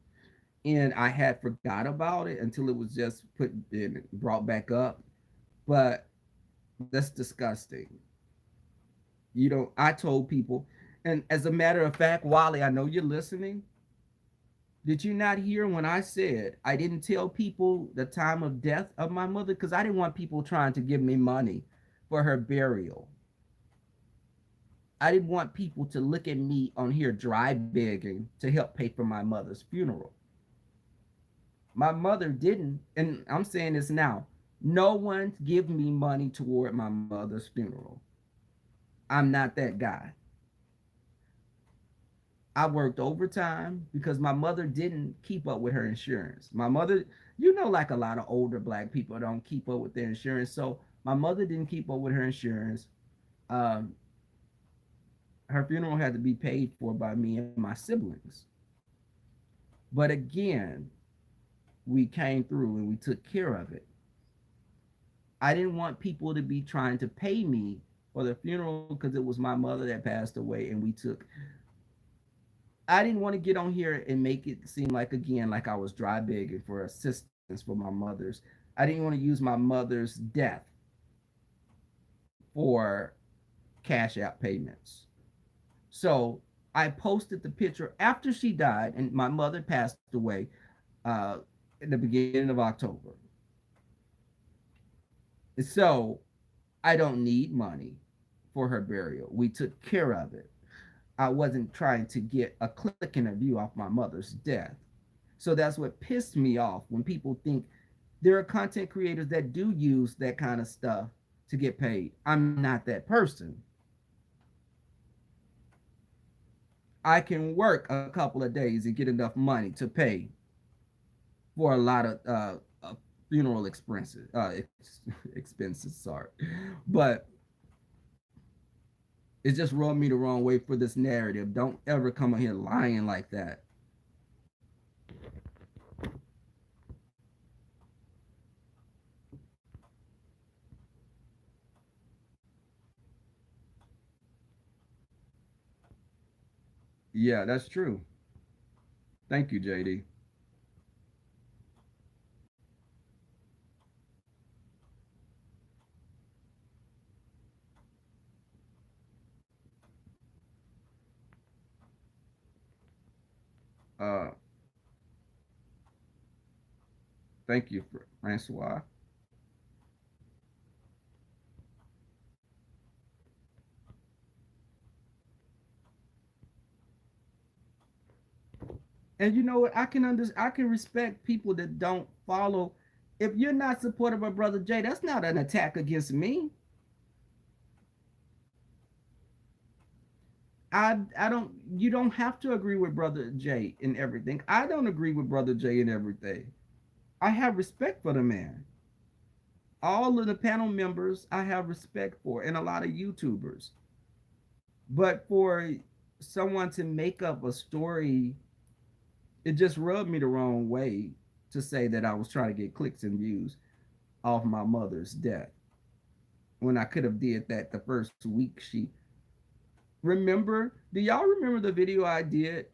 Speaker 1: and I had forgot about it until it was just put in, brought back up. But that's disgusting. You know, I told people, and as a matter of fact, Wally, I know you're listening. Did you not hear when I said I didn't tell people the time of death of my mother? Because I didn't want people trying to give me money for her burial. I didn't want people to look at me on here dry begging to help pay for my mother's funeral. My mother didn't, and I'm saying this now. No one give me money toward my mother's funeral. I'm not that guy. I worked overtime because my mother didn't keep up with her insurance. My mother, like a lot of older black people don't keep up with their insurance. So my mother didn't keep up with her insurance. Um, her funeral had to be paid for by me and my siblings. But again, we came through and we took care of it. I didn't want people to be trying to pay me for the funeral because it was my mother that passed away and we took. I didn't want to get on here and make it seem like, again, like I was dry begging for assistance for my mother's. I didn't want to use my mother's death for cash out payments. So I posted the picture after she died and my mother passed away in the beginning of October. So I don't need money for her burial. We took care of it. I wasn't trying to get a click and a view off my mother's death. So that's what pissed me off when people think there are content creators that do use that kind of stuff to get paid. I'm not that person. I can work a couple of days and get enough money to pay for a lot of funeral expenses. Expenses, sorry, but it just rubbed me the wrong way for this narrative. Don't ever come in here lying like that. Yeah, that's true. Thank you, JD. Uh, Thank you, Francois. And you know what? I can respect people that don't follow. If you're not supportive of Brother Jay, that's not an attack against me. I don't you don't have to agree with Brother Jay in everything. I don't agree with Brother Jay in everything. I have respect for the man. All of the panel members I have respect for, and a lot of YouTubers. But for someone to make up a story, it just rubbed me the wrong way to say that I was trying to get clicks and views off my mother's death when I could have did that the first week she remember. Do y'all remember the video I did?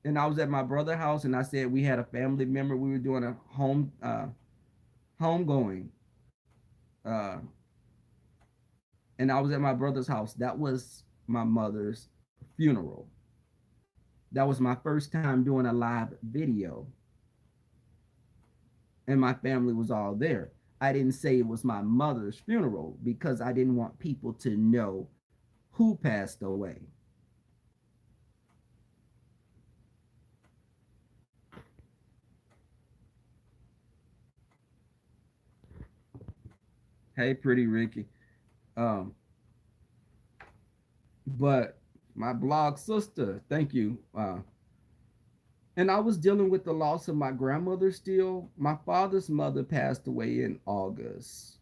Speaker 1: And I was at my brother's house and I said we had a family member. We were doing a homegoing. Uh and I was at my brother's house. That was my mother's funeral. That was my first time doing a live video, and my family was all there. I didn't say it was my mother's funeral because I didn't want people to know who passed away. Hey, pretty Ricky. Um, but my blog sister, thank you. And I was dealing with the loss of my grandmother still. My father's mother passed away in August.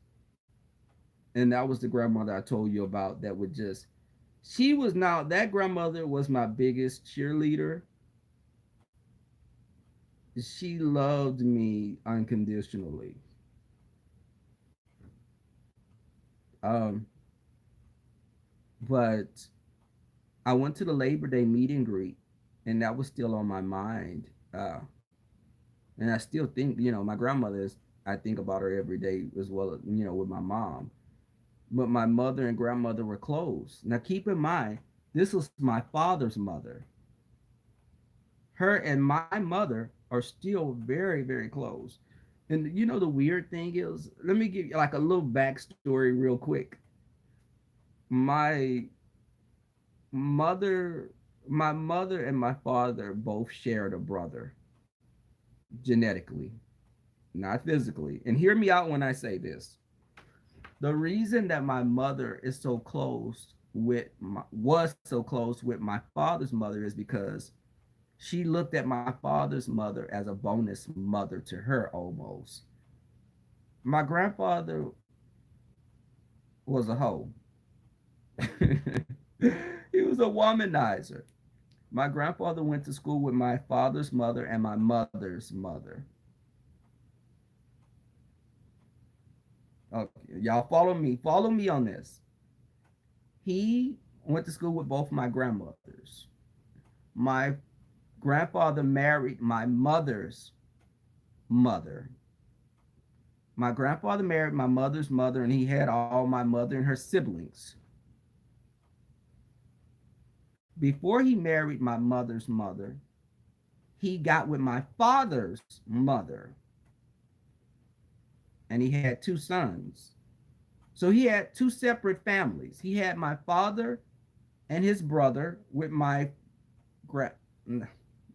Speaker 1: And that was the grandmother I told you about that would just, she was now, that grandmother was my biggest cheerleader. She loved me unconditionally. Um, but I went to the Labor Day meet and greet, and that was still on my mind. And I still think, my grandmother is, I think about her every day as well, with my mom. But my mother and grandmother were close. Now, keep in mind, this was my father's mother. Her and my mother are still very, very close. And the weird thing is, let me give you like a little backstory real quick. My mother, my mother and my father both shared a brother genetically, not physically. And hear me out when I say this. The reason that my mother is so close with was so close with my father's mother is because she looked at my father's mother as a bonus mother to her almost. My grandfather was a hoe. He was a womanizer. My grandfather went to school with my father's mother and my mother's mother. Okay, y'all follow me. Follow me on this. He went to school with both my grandmothers. My grandfather married my mother's mother. My grandfather married my mother's mother, and he had all my mother and her siblings. Before he married my mother's mother, he got with my father's mother, and he had two sons. So he had two separate families. He had my father and his brother with my grand.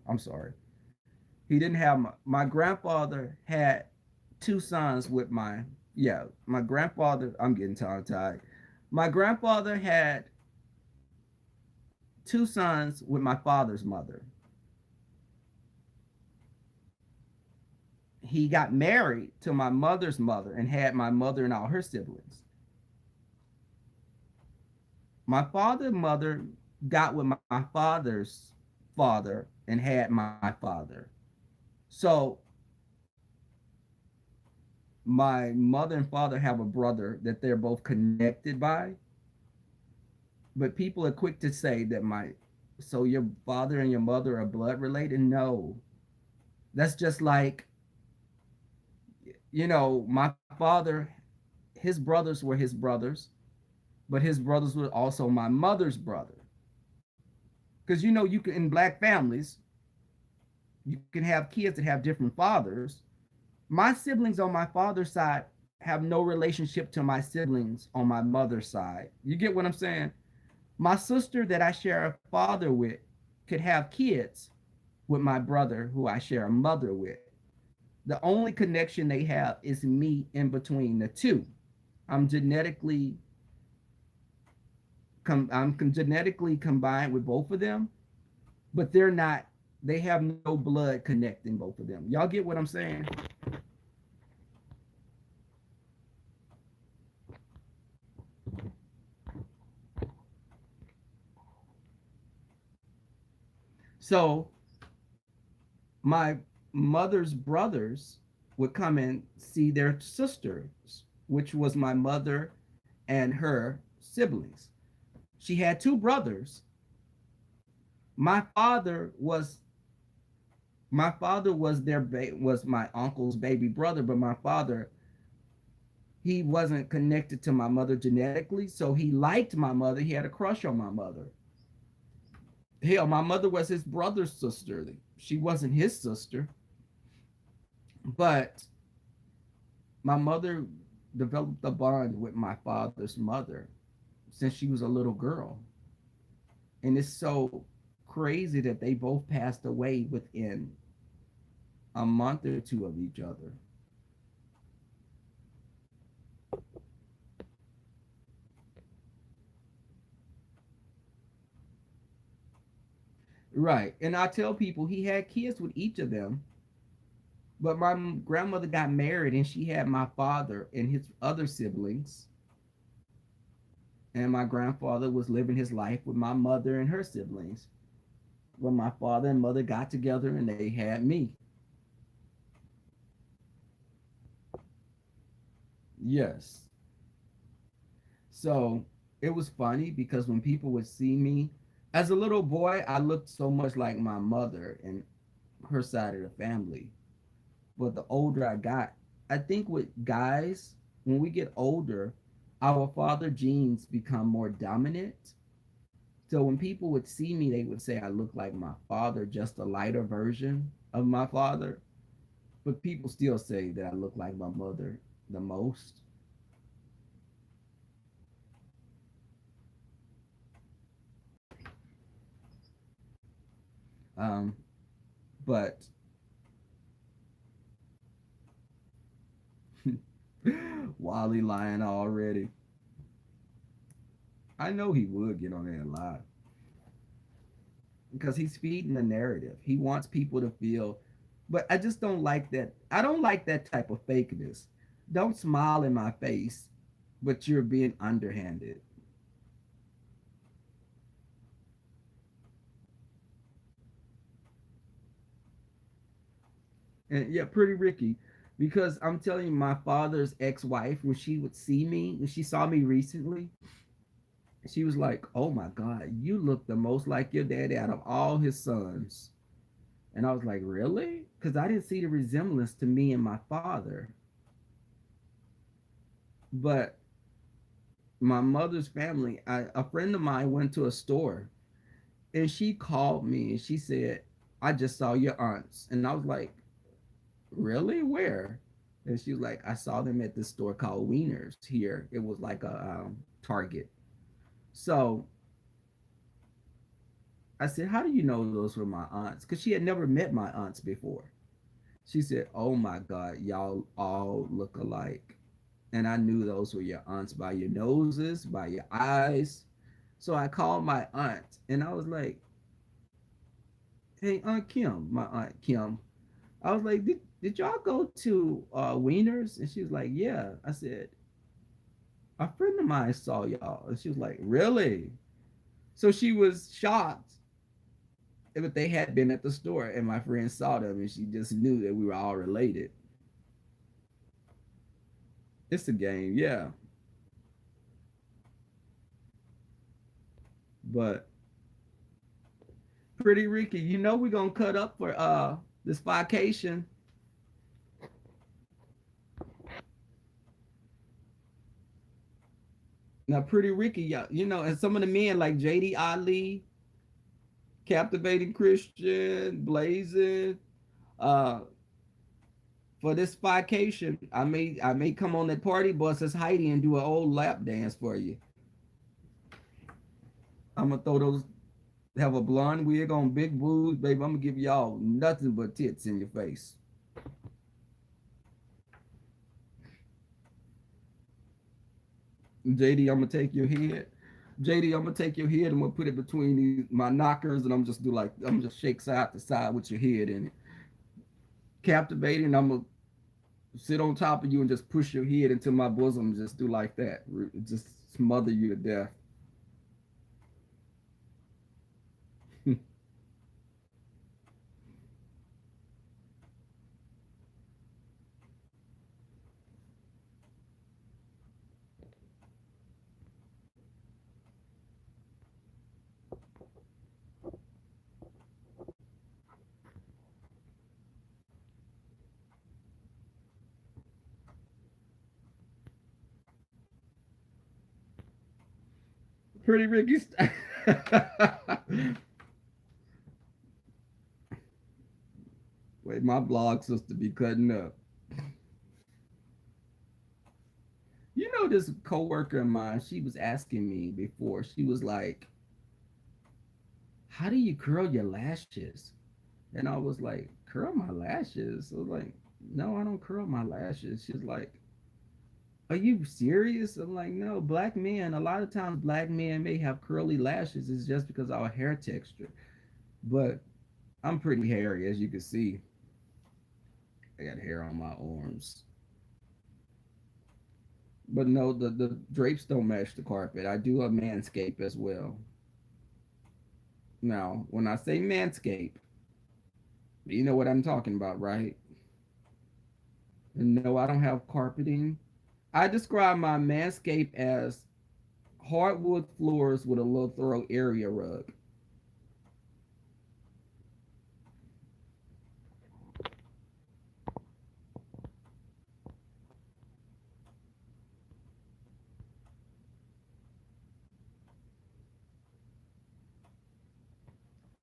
Speaker 1: I'm sorry. He didn't have my grandfather had two sons with my grandfather. I'm getting tongue tied. My grandfather had two sons with my father's mother. He got married to my mother's mother and had my mother and all her siblings. My father's mother got with my father's father and had my father. So my mother and father have a brother that they're both connected by, but people are quick to say that my so your father and your mother are blood related. No, that's just like, my father, his brothers were his brothers, but his brothers were also my mother's brother. Because you can, in black families, you can have kids that have different fathers. My siblings on my father's side have no relationship to my siblings on my mother's side. You get what I'm saying? My sister that I share a father with could have kids with my brother who I share a mother with. The only connection they have is me in between the two. I'm genetically I'm genetically combined with both of them, but they're not. They have no blood connecting both of them. Y'all get what I'm saying? So my mother's brothers would come and see their sisters, which was my mother and her siblings. She had two brothers. My father was was my uncle's baby brother, but my father, he wasn't connected to my mother genetically, so he liked my mother. He had a crush on my mother. Hell, my mother was his brother's sister. She wasn't his sister, but my mother developed a bond with my father's mother since she was a little girl. And it's so crazy that they both passed away within a month or two of each other. Right. And I tell people he had kids with each of them, but my grandmother got married and she had my father and his other siblings. And my grandfather was living his life with my mother and her siblings. When my father and mother got together and they had me. Yes. So it was funny because when people would see me as a little boy, I looked so much like my mother and her side of the family. But the older I got, I think with guys, when we get older, our father genes become more dominant. So when people would see me, they would say I look like my father, just a lighter version of my father. But people still say that I look like my mother the most. Um, but Wally lying already. I know he would get on there and lie because he's feeding the narrative. He wants people to feel, but I just don't like that. I don't like that type of fakeness. Don't smile in my face, but you're being underhanded. And yeah, pretty Ricky, because I'm telling you, my father's ex-wife, when she would see me, when she saw me recently, she was like, "Oh my God, you look the most like your daddy out of all his sons." And I was like, "Really?" Because I didn't see the resemblance to me and my father. But my mother's family, a friend of mine went to a store and she called me and she said, "I just saw your aunts." And I was like, "Really? Where?" And she was like, "I saw them at this store called Wieners here." It was like a Target. So I said, "How do you know those were my aunts?" Because she had never met my aunts before. She said, "Oh my God, y'all all look alike." And I knew those were your aunts by your noses, by your eyes. So I called my aunt and I was like, "Hey, Aunt Kim, my aunt Kim." I was like, "Did y'all go to Wieners?" And she was like, "Yeah." I said, "A friend of mine saw y'all," and she was like, "Really?" So she was shocked, but they had been at the store, and my friend saw them, and she just knew that we were all related. It's a game, yeah. But Pretty Ricky, you know we're gonna cut up for this vacation. Now, Pretty Ricky, yeah, you know, and some of the men like JD Ali, Captivating Christian, Blazing, uh, for this vacation, I may come on that party bus as Heidi and do an old lap dance for you. I'm gonna throw those, have a blonde wig on, big boobs, baby. I'm gonna give y'all nothing but tits in your face. JD, I'm gonna take your head. JD, I'm gonna take your head and I'm gonna put it between my knockers, and I'm just do like I'm just shake side to side with your head in it. Captivating, I'm gonna sit on top of you and just push your head into my bosom, just do like that, just smother you to death. Pretty Ricky. Wait, my blog supposed to be cutting up. You know, this coworker of mine, she was asking me before. She was like, "How do you curl your lashes?" And I was like, "Curl my lashes?" I was like, "No, I don't curl my lashes." She's like, "Are you serious?" I'm like, "No, black men, a lot of times black men may have curly lashes. It's just because of our hair texture. But I'm pretty hairy, as you can see. I got hair on my arms. But no, the drapes don't match the carpet. I do a manscape as well. Now, when I say manscape, you know what I'm talking about, right? And no, I don't have carpeting. I describe my manscape as hardwood floors with a little throw area rug.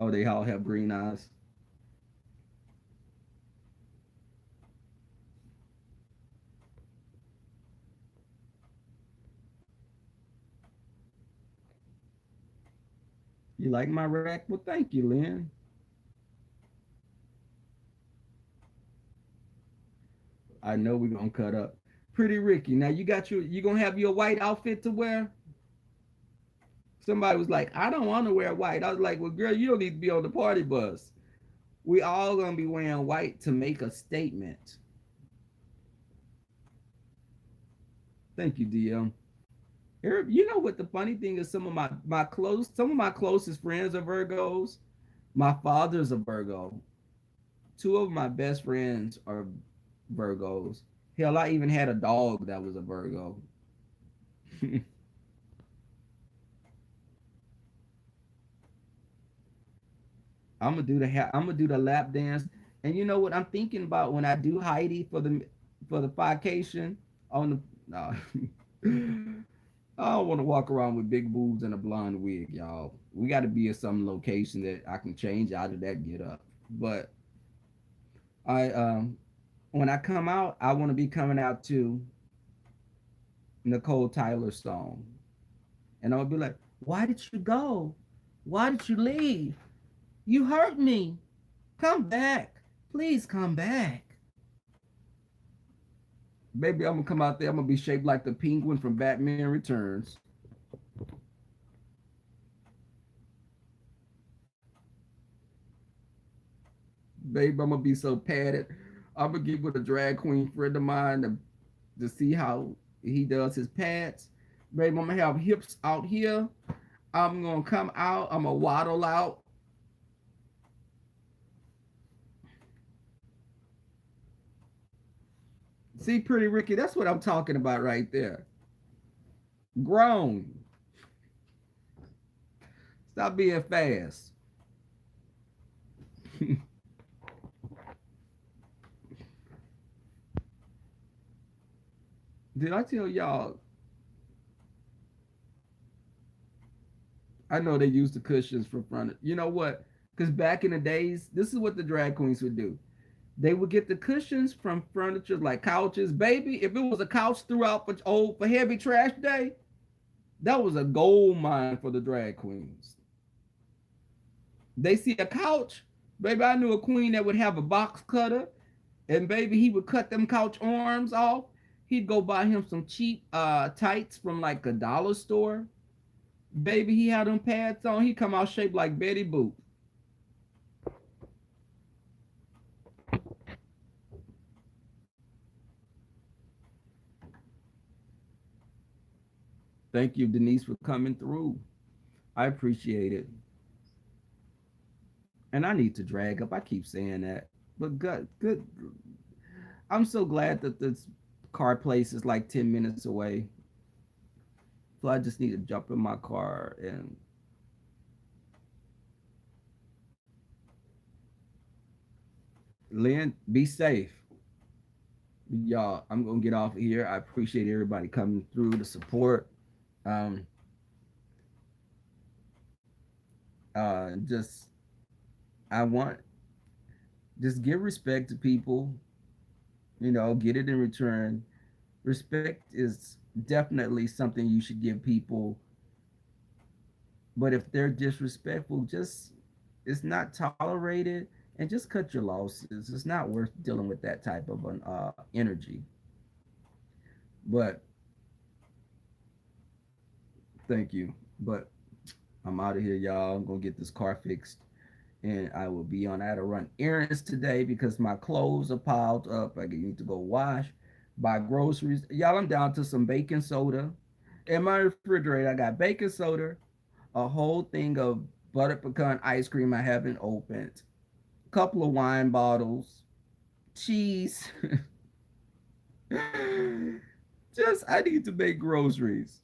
Speaker 1: Oh, they all have green eyes. You like my rack? Well, thank you, Lynn. I know we're gonna cut up. Pretty Ricky. Now you gonna have your white outfit to wear? Somebody was like, I don't want to wear white. I was like, well, girl, you don't need to be on the party bus. We all gonna be wearing white to make a statement. Thank you, DM. You know what the funny thing is? Some of my closest friends are Virgos. My father's a Virgo. Two of my best friends are Virgos. Hell, I even had a dog that was a Virgo. I'm gonna do the lap dance. And you know what I'm thinking about when I do Heidi for the vacation on the no. I don't want to walk around with big boobs and a blonde wig, y'all. We got to be at some location that I can change out of that get up. But I when I come out, I want to be coming out to Nicole Tyler's song, and I'll be like, "Why did you go? Why did you leave? You hurt me. Come back. Please come back." Baby, I'm gonna come out there. I'm gonna be shaped like the penguin from Batman Returns. Babe, I'm gonna be so padded. I'm gonna get with a drag queen friend of mine to see how he does his pads. Babe, I'm gonna have hips out here. I'm gonna come out. I'm gonna waddle out. See, pretty Ricky, that's what I'm talking about right there. Grown. Stop being fast. Did I tell y'all? I know they used the cushions for front. You know what? Because back in the days, this is what the drag queens would do. They would get the cushions from furniture like couches. Baby, if it was a couch throughout for heavy trash day, that was a gold mine for the drag queens. They see a couch, baby. I knew a queen that would have a box cutter, and baby, he would cut them couch arms off. He'd go buy him some cheap tights from like a dollar store. Baby, he had them pads on. He come out shaped like Betty Boop. Thank you, Denise, for coming through. I appreciate it. And I need to drag up. I keep saying that. But good. I'm so glad that this car place is like 10 minutes away. So I just need to jump in my car and Lynn, be safe. Y'all, I'm gonna get off of here. I appreciate everybody coming through the support. Um, just I want just give respect to people, get it in return. Respect is definitely something you should give people, but if they're disrespectful, just it's not tolerated, and just cut your losses. It's not worth dealing with that type of an energy. But thank you. But I'm out of here, y'all. I'm gonna get this car fixed, and I will be on. I had to run errands today because my clothes are piled up. I need to go wash, buy groceries. Y'all, I'm down to some baking soda. In my refrigerator, I got baking soda, a whole thing of buttered pecan ice cream I haven't opened, a couple of wine bottles, cheese. Just I need to make groceries.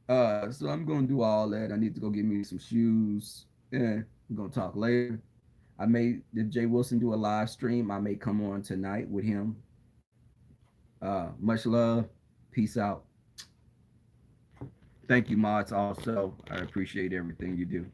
Speaker 1: So I'm gonna do all that. I need to go get me some shoes. Yeah, we're gonna talk later. I may If Jay Wilson do a live stream, I may come on tonight with him. Much love. Peace out. Thank you, mods. Also, I appreciate everything you do.